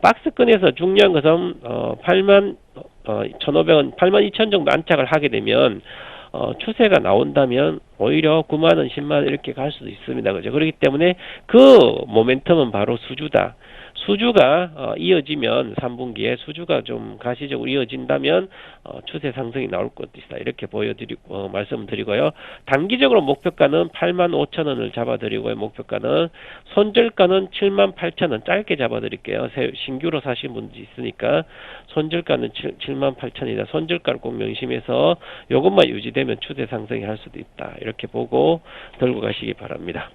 박스권에서 중요한 것은 8만 1,500원, 8만 2천 정도 안착을 하게 되면 추세가 나온다면 오히려 9만원, 10만원 이렇게 갈 수도 있습니다. 그죠? 그렇기 때문에 그 모멘텀은 바로 수주다. 수주가 이어지면 3분기에 수주가 좀 가시적으로 이어진다면 추세 상승이 나올 것도 있다. 이렇게 보여드리고 말씀드리고요. 단기적으로 목표가는 8만 5천 원을 잡아드리고요. 목표가는 손절가는 7만 8천 원 짧게 잡아드릴게요. 신규로 사신 분들이 있으니까 손절가는 7만 8천 원이다. 손절가를 꼭 명심해서 이것만 유지되면 추세 상승이 할 수도 있다. 이렇게 보고 들고 가시기 바랍니다.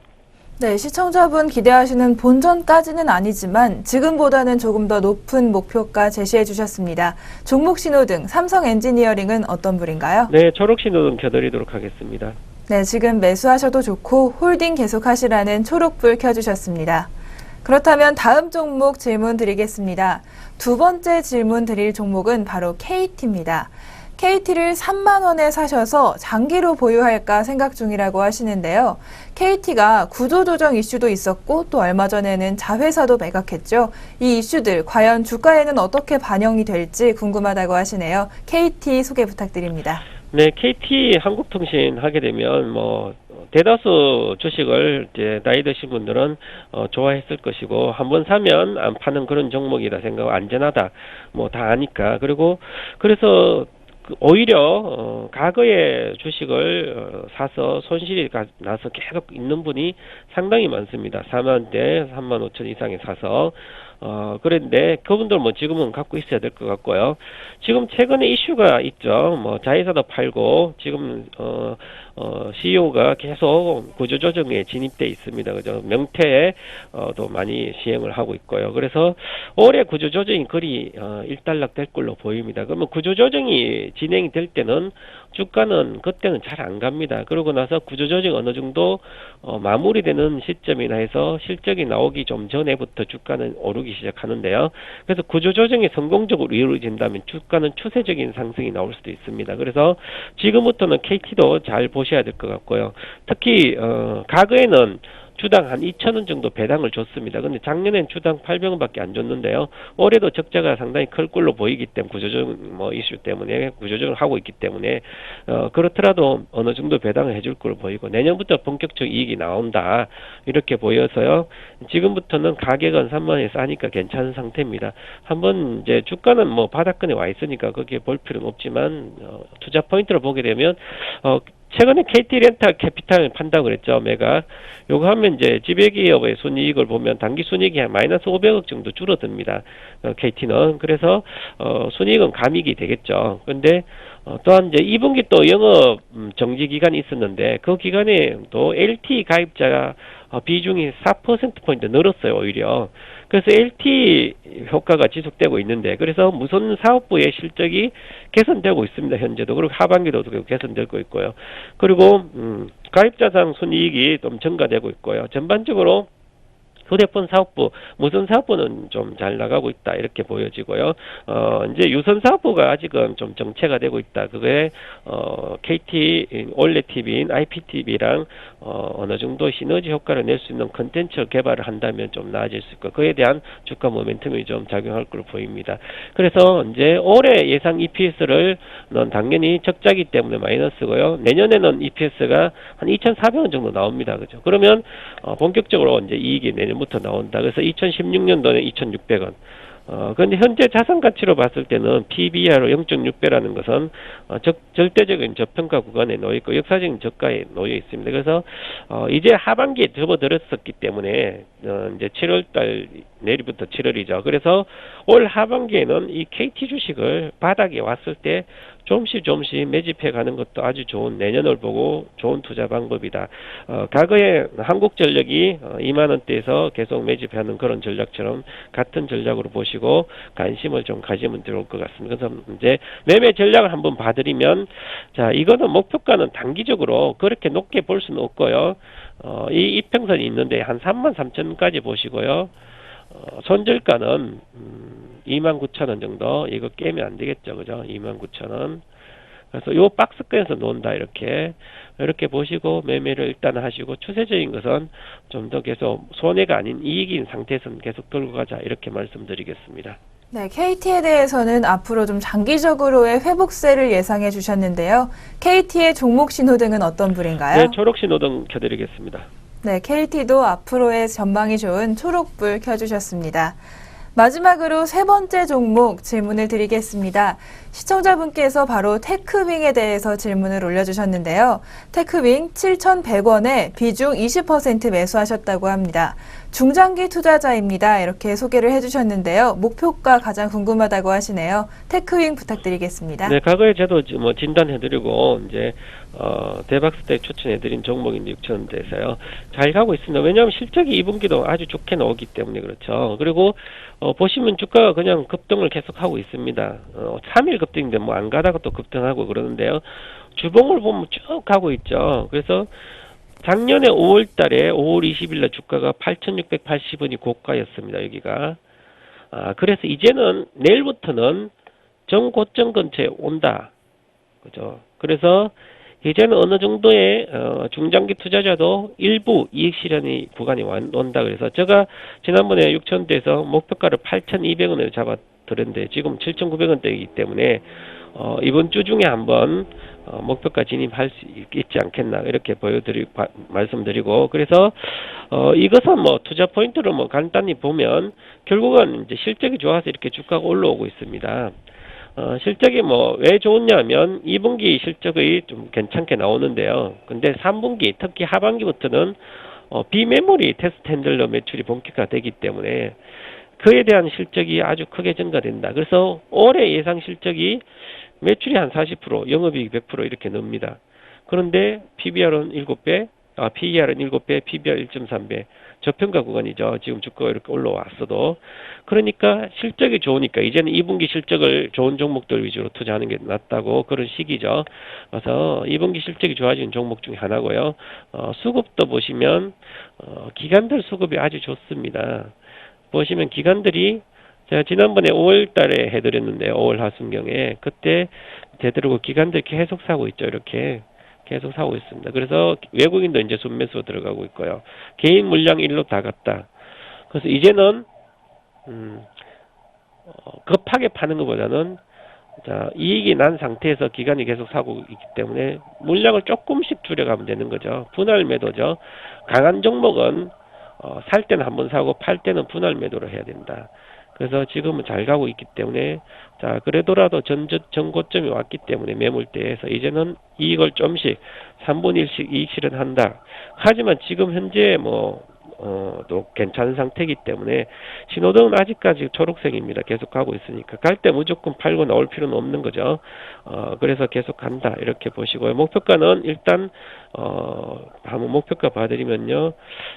네, 시청자분 기대하시는 본전까지는 아니지만 지금보다는 조금 더 높은 목표가 제시해 주셨습니다. 종목 신호등 삼성 엔지니어링은 어떤 불인가요? 네, 초록 신호등 켜드리도록 하겠습니다. 네, 지금 매수하셔도 좋고 홀딩 계속하시라는 초록불 켜주셨습니다. 그렇다면 다음 종목 질문 드리겠습니다. 두 번째 질문 드릴 종목은 바로 KT입니다. KT를 3만 원에 사셔서 장기로 보유할까 생각 중이라고 하시는데요. KT가 구조조정 이슈도 있었고 또 얼마 전에는 자회사도 매각했죠. 이 이슈들 과연 주가에는 어떻게 반영이 될지 궁금하다고 하시네요. KT 소개 부탁드립니다. 네, KT 한국통신 하게 되면 뭐 대다수 주식을 이제 나이 드신 분들은 좋아했을 것이고 한번 사면 안 파는 그런 종목이다 생각, 안전하다 뭐 다 아니까. 그리고 그래서 오히려 과거에 주식을 사서 손실이 나서 계속 있는 분이 상당히 많습니다. 4만대, 3만 5천 이상에 사서 그런데 그분들 뭐 지금은 갖고 있어야 될 것 같고요. 지금 최근에 이슈가 있죠. 뭐 자회사도 팔고 지금 CEO가 계속 구조조정에 진입돼 있습니다. 그죠? 명태에 도 많이 시행을 하고 있고요. 그래서 올해 구조조정이 거의 일단락될 걸로 보입니다. 그러면 구조조정이 진행이 될 때는 주가는 그때는 잘 안 갑니다. 그러고 나서 구조조정이 어느 정도 마무리되는 시점이나 해서 실적이 나오기 좀 전에부터 주가는 오르기 시작하는데요. 그래서 구조조정이 성공적으로 이루어진다면 주가는 추세적인 상승이 나올 수도 있습니다. 그래서 지금부터는 KT도 잘 보셔야 될 것 같고요. 특히 과거에는 주당 한 2,000원 정도 배당을 줬습니다. 근데 작년엔 주당 800원밖에 안 줬는데요. 올해도 적자가 상당히 클 걸로 보이기 때문에 구조조정 이슈 때문에 구조조정을 하고 있기 때문에 그렇더라도 어느 정도 배당을 해줄 걸로 보이고 내년부터 본격적 이익이 나온다 이렇게 보여서요. 지금부터는 가격은 3만 원에 싸니까 괜찮은 상태입니다. 한번 이제 주가는 뭐 바닥권에 와 있으니까 거기에 볼 필요는 없지만 투자 포인트로 보게 되면 최근에 KT 렌탈 캐피탈을 판다고 그랬죠, 메가. 요거 하면 이제 지배기업의 순이익을 보면 단기 순이익이 한 마이너스 500억 정도 줄어듭니다. KT는. 그래서, 순이익은 감익이 되겠죠. 근데, 또한 이제 2분기 또 영업 정지 기간이 있었는데 그 기간에 또 LT 가입자 비중이 4%포인트 늘었어요, 오히려. 그래서 LT 효과가 지속되고 있는데 그래서 무선 사업부의 실적이 개선되고 있습니다, 현재도. 그리고 하반기도 개선되고 있고요. 그리고 가입자상 순이익이 좀 증가되고 있고요. 전반적으로 휴대폰 사업부, 무선 사업부는 좀 잘 나가고 있다 이렇게 보여지고요. 이제 유선 사업부가 아직은 좀 정체가 되고 있다. 그게 KT 올레 TV인 IPTV랑 어느 정도 시너지 효과를 낼 수 있는 컨텐츠 개발을 한다면 좀 나아질 수 있고 그에 대한 주가 모멘텀이 좀 작용할 걸로 보입니다. 그래서 이제 올해 예상 EPS를 당연히 적자기 때문에 마이너스고요. 내년에는 EPS가 한 2,400원 정도 나옵니다. 그죠? 그러면 본격적으로 이제 이익이 내년부터 나온다. 그래서 2016년도는 2,600원. 그런데 현재 자산 가치로 봤을 때는 PBR로 0.6배라는 것은 절대적인 저평가 구간에 놓여 있고 역사적인 저가에 놓여 있습니다. 그래서 이제 하반기에 접어들었었기 때문에 이제 7월달 내일부터 7월이죠. 그래서 올 하반기에는 이 KT 주식을 바닥에 왔을 때 조금씩 매집해 가는 것도 아주 좋은 내년을 보고 좋은 투자 방법이다. 과거에 한국전력이 2만 원대에서 계속 매집하는 그런 전략처럼 같은 전략으로 보시고 관심을 좀 가지면 좋을 것 같습니다. 그래서 이제 매매 전략을 한번 봐드리면 자 이거는 목표가는 단기적으로 그렇게 높게 볼 수는 없고요. 이 이평선이 있는데 한 33,000원까지 보시고요. 손절가는 29,000원 정도. 이거 깨면 안 되겠죠, 그죠? 29,000원. 그래서 요 박스권에서 논다 이렇게 보시고 매매를 일단 하시고 추세적인 것은 좀 더 계속 손해가 아닌 이익인 상태에서는 계속 들고 가자 이렇게 말씀드리겠습니다. 네, KT에 대해서는 앞으로 좀 장기적으로의 회복세를 예상해 주셨는데요. KT의 종목 신호등은 어떤 불인가요? 네, 초록 신호등 켜드리겠습니다. 네, KT도 앞으로의 전망이 좋은 초록불 켜주셨습니다. 마지막으로 세 번째 종목 질문을 드리겠습니다. 시청자분께서 바로 테크윙에 대해서 질문을 올려주셨는데요. 테크윙 7,100원에 비중 20% 매수하셨다고 합니다. 중장기 투자자입니다. 이렇게 소개를 해주셨는데요. 목표가 가장 궁금하다고 하시네요. 테크윙 부탁드리겠습니다. 네, 과거에 저도 뭐 진단해드리고 이제 대박스 때 추천해드린 종목인데 6,000원대에서요. 잘 가고 있습니다. 왜냐하면 실적이 2분기도 아주 좋게 나오기 때문에 그렇죠. 그리고 보시면 주가가 그냥 급등을 계속하고 있습니다. 3일 급등인데 뭐 안 가다가 또 급등하고 그러는데요. 주봉을 보면 쭉 가고 있죠. 그래서 작년에 5월 달에 5월 20일 날 주가가 8,680원이 고가였습니다. 여기가. 그래서 이제는 내일부터는 정고점 근처에 온다. 그죠? 그래서 이제는 어느 정도의 중장기 투자자도 일부 이익 실현이 구간이 온다. 그래서 제가 지난번에 6,000원대에서 목표가를 8,200원을 잡아드렸는데 지금 7,900원대이기 때문에 이번 주 중에 한번 목표가 진입할 수 있지 않겠나 이렇게 말씀드리고 그래서 이것은 뭐 투자 포인트로 뭐 간단히 보면 결국은 이제 실적이 좋아서 이렇게 주가가 올라오고 있습니다. 실적이 뭐 왜 좋냐면 2분기 실적이 좀 괜찮게 나오는데요. 근데 3분기 특히 하반기부터는 비메모리 테스트 핸들러 매출이 본격화되기 때문에 그에 대한 실적이 아주 크게 증가된다. 그래서 올해 예상 실적이 매출이 한 40%, 영업이익 100% 이렇게 늡니다. 그런데 PBR은 7배, PER은 7배, PBR 1.3배. 저평가 구간이죠. 지금 주가가 이렇게 올라왔어도. 그러니까 실적이 좋으니까 이제는 2분기 실적을 좋은 종목들 위주로 투자하는 게 낫다고 그런 시기죠. 그래서 2분기 실적이 좋아지는 종목 중에 하나고요. 수급도 보시면 기관들 수급이 아주 좋습니다. 보시면 기관들이 제가 지난번에 5월 달에 해드렸는데요. 5월 하순경에. 그때 되도록 기관들 계속 사고 있죠. 이렇게. 계속 사고 있습니다. 그래서 외국인도 이제 순매수 들어가고 있고요. 개인 물량 일로 다 갔다. 그래서 이제는 급하게 파는 것보다는 자, 이익이 난 상태에서 기관이 계속 사고 있기 때문에 물량을 조금씩 줄여가면 되는 거죠. 분할 매도죠. 강한 종목은 살 때는 한번 사고 팔 때는 분할 매도를 해야 된다. 그래서 지금은 잘 가고 있기 때문에 자 그래도라도 전고점이 왔기 때문에 매물대에서 이제는 이익을 좀씩 3분의 1씩 이익 실현한다. 하지만 지금 현재 또 괜찮은 상태이기 때문에 신호등은 아직까지 초록색입니다. 계속 가고 있으니까 갈 때 무조건 팔고 나올 필요는 없는 거죠. 그래서 계속 간다 이렇게 보시고요. 목표가는 일단 한번 목표가 봐드리면요.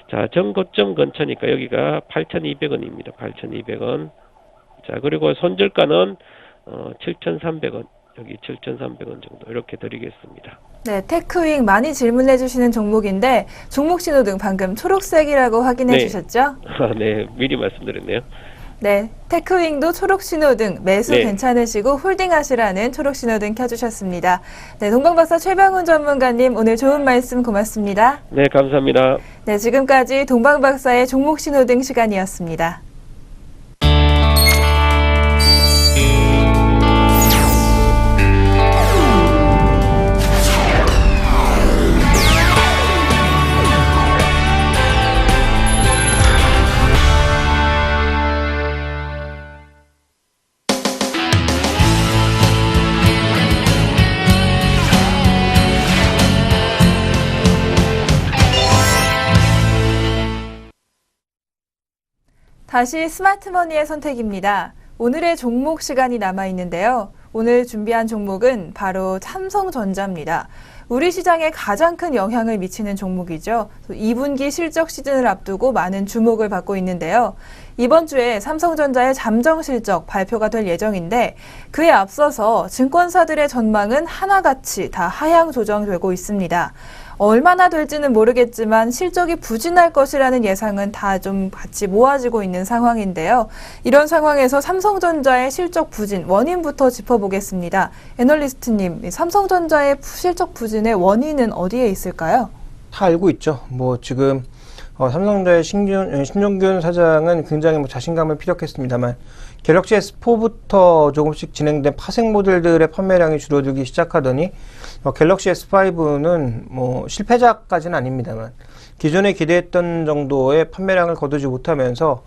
자 전고점 근처니까 여기가 8,200원입니다. 8,200원. 자 그리고 손절가는 7,300원. 여기 7,300원 정도 이렇게 드리겠습니다. 네, 테크윙 많이 질문해 주시는 종목인데 종목 신호등 방금 초록색이라고 확인해 네. 주셨죠? 네, 미리 말씀드렸네요. 네, 테크윙도 초록 신호등 매수 네. 괜찮으시고 홀딩하시라는 초록 신호등 켜주셨습니다. 네, 동방박사 최병훈 전문가님 오늘 좋은 말씀 고맙습니다. 네, 감사합니다. 네, 지금까지 동방박사의 종목 신호등 시간이었습니다. 다시 스마트머니의 선택입니다. 오늘의 종목 시간이 남아있는데요. 오늘 준비한 종목은 바로 삼성전자입니다. 우리 시장에 가장 큰 영향을 미치는 종목이죠. 2분기 실적 시즌을 앞두고 많은 주목을 받고 있는데요. 이번 주에 삼성전자의 잠정 실적 발표가 될 예정인데 그에 앞서서 증권사들의 전망은 하나같이 다 하향 조정되고 있습니다. 얼마나 될지는 모르겠지만 실적이 부진할 것이라는 예상은 다 좀 같이 모아지고 있는 상황인데요. 이런 상황에서 삼성전자의 실적 부진 원인부터 짚어보겠습니다. 애널리스트님, 삼성전자의 실적 부진의 원인은 어디에 있을까요? 다 알고 있죠. 지금 삼성전자의 신종균 사장은 굉장히 자신감을 피력했습니다만 갤럭시 S4부터 조금씩 진행된 파생 모델들의 판매량이 줄어들기 시작하더니 갤럭시 S5는 실패작까지는 아닙니다만 기존에 기대했던 정도의 판매량을 거두지 못하면서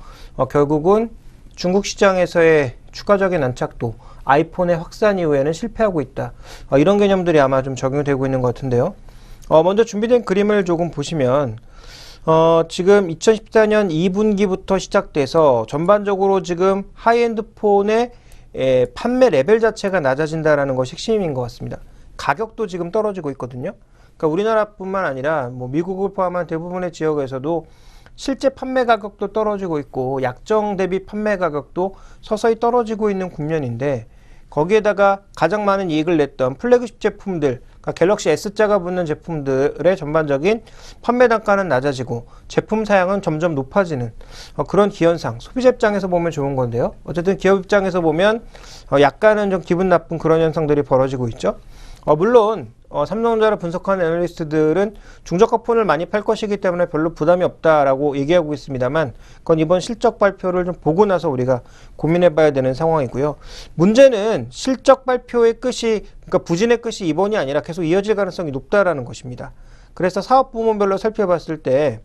결국은 중국 시장에서의 추가적인 안착도, 아이폰의 확산 이후에는 실패하고 있다. 이런 개념들이 아마 좀 적용되고 있는 것 같은데요. 먼저 준비된 그림을 조금 보시면 지금 2014년 2분기부터 시작돼서 전반적으로 지금 하이엔드 폰의 판매 레벨 자체가 낮아진다는 것이 핵심인 것 같습니다. 가격도 지금 떨어지고 있거든요. 그러니까 우리나라뿐만 아니라 미국을 포함한 대부분의 지역에서도 실제 판매 가격도 떨어지고 있고 약정 대비 판매 가격도 서서히 떨어지고 있는 국면인데 거기에다가 가장 많은 이익을 냈던 플래그십 제품들, 그러니까 갤럭시 S자가 붙는 제품들의 전반적인 판매 단가는 낮아지고 제품 사양은 점점 높아지는 그런 기현상, 소비자 입장에서 보면 좋은 건데요. 어쨌든 기업 입장에서 보면 약간은 좀 기분 나쁜 그런 현상들이 벌어지고 있죠. 물론 삼성전자를 분석하는 애널리스트들은 중저가 폰을 많이 팔 것이기 때문에 별로 부담이 없다라고 얘기하고 있습니다만 그건 이번 실적 발표를 좀 보고 나서 우리가 고민해 봐야 되는 상황이고요. 문제는 실적 발표의 끝이, 그러니까 부진의 끝이 이번이 아니라 계속 이어질 가능성이 높다라는 것입니다. 그래서 사업 부문별로 살펴봤을 때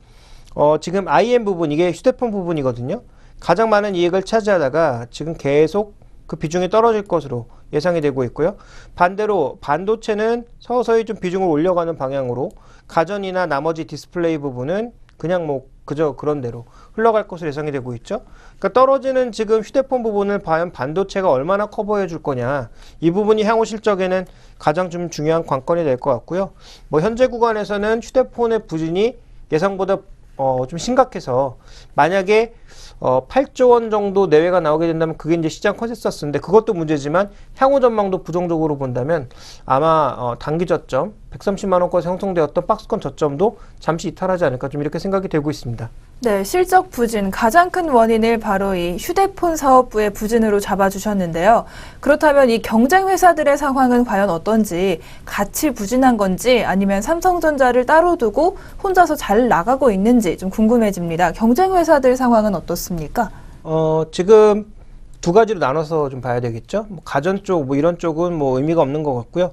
지금 IM 부분, 이게 휴대폰 부분이거든요. 가장 많은 이익을 차지하다가 지금 계속 그 비중이 떨어질 것으로 예상이 되고 있고요. 반대로 반도체는 서서히 좀 비중을 올려가는 방향으로, 가전이나 나머지 디스플레이 부분은 그냥 그저 그런 대로 흘러갈 것으로 예상이 되고 있죠. 그러니까 떨어지는 지금 휴대폰 부분을 과연 반도체가 얼마나 커버해 줄 거냐, 이 부분이 향후 실적에는 가장 좀 중요한 관건이 될 것 같고요. 뭐 현재 구간에서는 휴대폰의 부진이 예상보다 좀 심각해서 만약에 8조 원 정도 내외가 나오게 된다면 그게 이제 시장 컨센서스인데, 그것도 문제지만 향후 전망도 부정적으로 본다면 아마 단기 저점 130만 원까지 형성되었던 박스권 저점도 잠시 이탈하지 않을까, 좀 이렇게 생각이 되고 있습니다. 네, 실적 부진 가장 큰 원인을 바로 이 휴대폰 사업부의 부진으로 잡아주셨는데요. 그렇다면 이 경쟁 회사들의 상황은 과연 어떤지, 같이 부진한 건지 아니면 삼성전자를 따로 두고 혼자서 잘 나가고 있는지 좀 궁금해집니다. 경쟁 회사들 상황은 어떻습니까? 지금 두 가지로 나눠서 좀 봐야 되겠죠. 뭐 가전 쪽, 뭐 이런 쪽은 뭐 의미가 없는 것 같고요.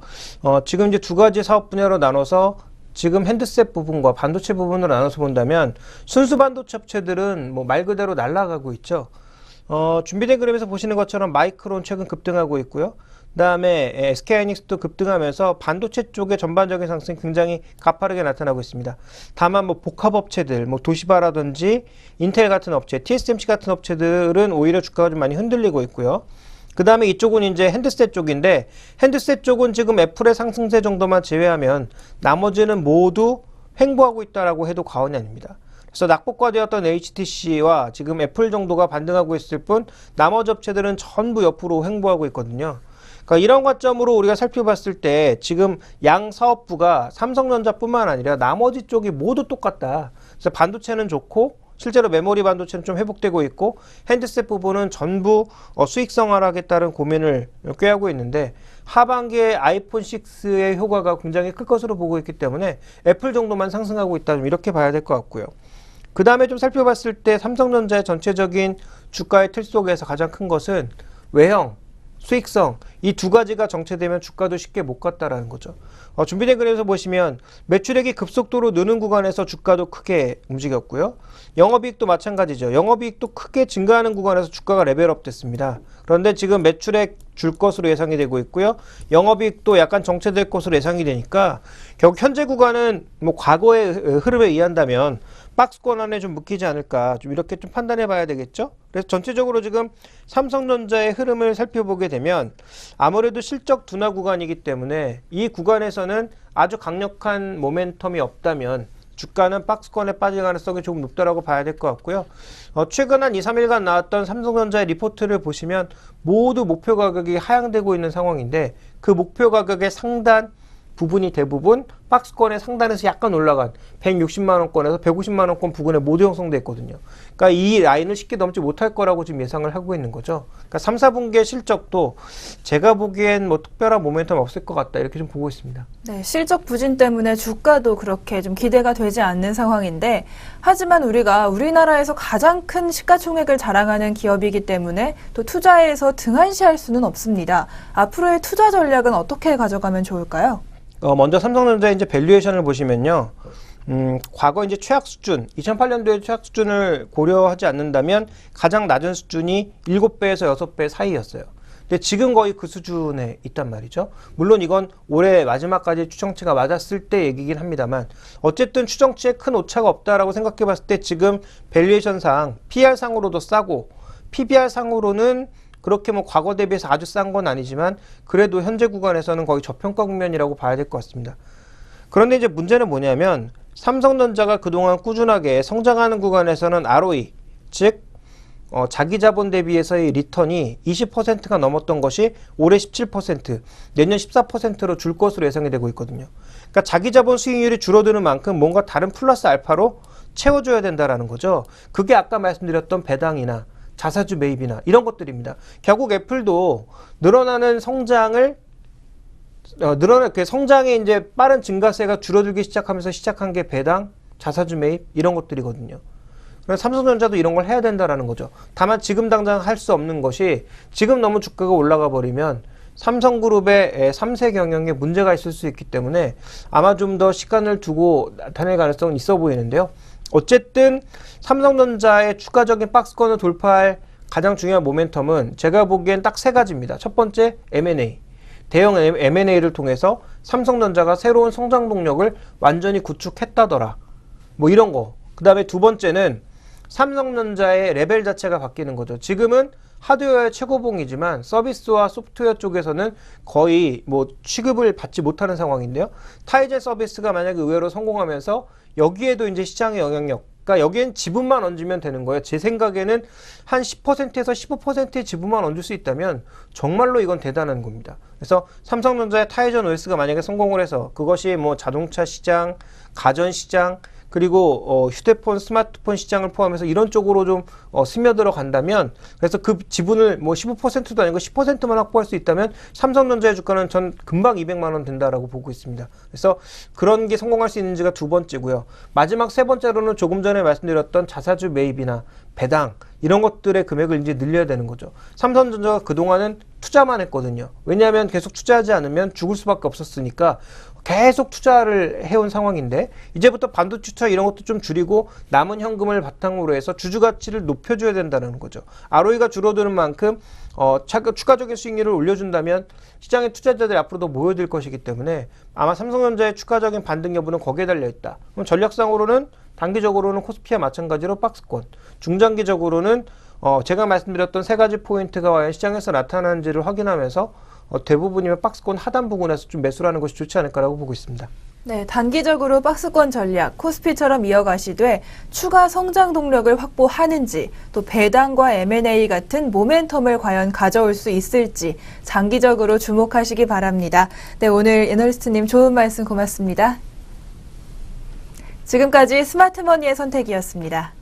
지금 이제 두 가지 사업 분야로 나눠서 지금 핸드셋 부분과 반도체 부분으로 나눠서 본다면, 순수 반도체 업체들은 뭐 말 그대로 날아가고 있죠. 준비된 그림에서 보시는 것처럼 마이크론 최근 급등하고 있고요. 그다음에 SK하이닉스도 급등하면서 반도체 쪽의 전반적인 상승이 굉장히 가파르게 나타나고 있습니다. 다만 뭐 복합업체들, 뭐 도시바라든지 인텔 같은 업체, TSMC 같은 업체들은 오히려 주가가 좀 많이 흔들리고 있고요. 그 다음에 이쪽은 이제 핸드셋 쪽인데, 핸드셋 쪽은 지금 애플의 상승세 정도만 제외하면 나머지는 모두 횡보하고 있다라고 해도 과언이 아닙니다. 그래서 낙폭과되었던 HTC와 지금 애플 정도가 반등하고 있을 뿐 나머지 업체들은 전부 옆으로 횡보하고 있거든요. 그러니까 이런 관점으로 우리가 살펴봤을 때 지금 양 사업부가 삼성전자뿐만 아니라 나머지 쪽이 모두 똑같다. 그래서 반도체는 좋고 실제로 메모리 반도체는 좀 회복되고 있고, 핸드셋 부분은 전부 수익성 하락에 따른 고민을 꾀하고 있는데, 하반기에 아이폰 6의 효과가 굉장히 클 것으로 보고 있기 때문에 애플 정도만 상승하고 있다, 좀 이렇게 봐야 될 것 같고요. 그 다음에 좀 살펴봤을 때 삼성전자의 전체적인 주가의 틀 속에서 가장 큰 것은 외형, 수익성, 이 두 가지가 정체되면 주가도 쉽게 못 갔다라는 거죠. 준비된 그림에서 보시면 매출액이 급속도로 느는 구간에서 주가도 크게 움직였고요. 영업이익도 마찬가지죠. 영업이익도 크게 증가하는 구간에서 주가가 레벨업 됐습니다. 그런데 지금 매출액 줄 것으로 예상이 되고 있고요. 영업이익도 약간 정체될 것으로 예상이 되니까 결국 현재 구간은 뭐 과거의 흐름에 의한다면 박스권 안에 좀 묶이지 않을까, 좀 이렇게 좀 판단해 봐야 되겠죠. 그래서 전체적으로 지금 삼성전자의 흐름을 살펴보게 되면 아무래도 실적 둔화 구간이기 때문에 이 구간에서는 아주 강력한 모멘텀이 없다면 주가는 박스권에 빠질 가능성이 조금 높다라고 봐야 될 것 같고요. 최근 한 2, 3일간 나왔던 삼성전자의 리포트를 보시면 모두 목표 가격이 하향되고 있는 상황인데, 그 목표 가격의 상단 부분이 대부분 박스권의 상단에서 약간 올라간 160만원권에서 150만원권 부근에 모두 형성되어 있거든요. 그러니까 이 라인을 쉽게 넘지 못할 거라고 지금 예상을 하고 있는 거죠. 그러니까 3, 4분기의 실적도 제가 보기엔 뭐 특별한 모멘텀 없을 것 같다, 이렇게 좀 보고 있습니다. 네, 실적 부진 때문에 주가도 그렇게 좀 기대가 되지 않는 상황인데, 하지만 우리가 우리나라에서 가장 큰 시가총액을 자랑하는 기업이기 때문에 또 투자에서 등한시할 수는 없습니다. 앞으로의 투자 전략은 어떻게 가져가면 좋을까요? 먼저 삼성전자의 이제 밸류에이션을 보시면요. 과거 이제 최악 수준, 2008년도의 최악 수준을 고려하지 않는다면 가장 낮은 수준이 7배에서 6배 사이였어요. 근데 지금 거의 그 수준에 있단 말이죠. 물론 이건 올해 마지막까지 추정치가 맞았을 때 얘기긴 합니다만, 어쨌든 추정치에 큰 오차가 없다라고 생각해 봤을 때 지금 밸류에이션상 PER 상으로도 싸고, PBR 상으로는 그렇게 뭐 과거 대비해서 아주 싼 건 아니지만 그래도 현재 구간에서는 거의 저평가 국면이라고 봐야 될 것 같습니다. 그런데 이제 문제는 뭐냐면, 삼성전자가 그동안 꾸준하게 성장하는 구간에서는 ROE, 즉 자기 자본 대비해서의 리턴이 20%가 넘었던 것이 올해 17%, 내년 14%로 줄 것으로 예상이 되고 있거든요. 그러니까 자기 자본 수익률이 줄어드는 만큼 뭔가 다른 플러스 알파로 채워줘야 된다라는 거죠. 그게 아까 말씀드렸던 배당이나 자사주 매입이나 이런 것들입니다. 결국 애플도 늘어나는 성장을 그 성장의 이제 빠른 증가세가 줄어들기 시작하면서 시작한 게 배당, 자사주 매입 이런 것들이거든요. 그래서 삼성전자도 이런 걸 해야 된다라는 거죠. 다만 지금 당장 할 수 없는 것이, 지금 너무 주가가 올라가 버리면 삼성그룹의 3세 경영에 문제가 있을 수 있기 때문에 아마 좀 더 시간을 두고 나타낼 가능성은 있어 보이는데요. 어쨌든 삼성전자의 추가적인 박스권을 돌파할 가장 중요한 모멘텀은 제가 보기엔 딱 세 가지입니다. 첫 번째, M&A. 대형 M&A를 통해서 삼성전자가 새로운 성장 동력을 완전히 구축했다더라. 뭐 이런 거. 그 다음에 두 번째는 삼성전자의 레벨 자체가 바뀌는 거죠. 지금은 하드웨어의 최고봉이지만 서비스와 소프트웨어 쪽에서는 거의 뭐 취급을 받지 못하는 상황인데요. 타이젠 서비스가 만약에 의외로 성공하면서 여기에도 이제 시장의 영향력, 그러니까 여기엔 지분만 얹으면 되는 거예요. 제 생각에는 한 10%에서 15%의 지분만 얹을 수 있다면 정말로 이건 대단한 겁니다. 그래서 삼성전자의 타이전 OS가 만약에 성공을 해서 그것이 뭐 자동차 시장, 가전 시장, 그리고 휴대폰, 스마트폰 시장을 포함해서 이런 쪽으로 좀 스며들어 간다면, 그래서 그 지분을 뭐 15%도 아니고 10%만 확보할 수 있다면 삼성전자의 주가는 전 금방 200만 원 된다라고 보고 있습니다. 그래서 그런 게 성공할 수 있는지가 두 번째고요. 마지막 세 번째로는 조금 전에 말씀드렸던 자사주 매입이나 배당 이런 것들의 금액을 이제 늘려야 되는 거죠. 삼성전자가 그동안은 투자만 했거든요. 왜냐하면 계속 투자하지 않으면 죽을 수밖에 없었으니까 계속 투자를 해온 상황인데, 이제부터 반도체 투자 이런 것도 좀 줄이고 남은 현금을 바탕으로 해서 주주 가치를 높여줘야 된다는 거죠. ROE가 줄어드는 만큼 추가적인 수익률을 올려준다면 시장의 투자자들이 앞으로도 모여들 것이기 때문에 아마 삼성전자의 추가적인 반등 여부는 거기에 달려있다. 그럼 전략상으로는 단기적으로는 코스피와 마찬가지로 박스권, 중장기적으로는 제가 말씀드렸던 세 가지 포인트가 과연 시장에서 나타나는지를 확인하면서 대부분이면 박스권 하단 부분에서 좀 매수를 하는 것이 좋지 않을까라고 보고 있습니다. 네, 단기적으로 박스권 전략, 코스피처럼 이어가시되 추가 성장 동력을 확보하는지, 또 배당과 M&A 같은 모멘텀을 과연 가져올 수 있을지 장기적으로 주목하시기 바랍니다. 네, 오늘 애널리스트님 좋은 말씀 고맙습니다. 지금까지 스마트머니의 선택이었습니다.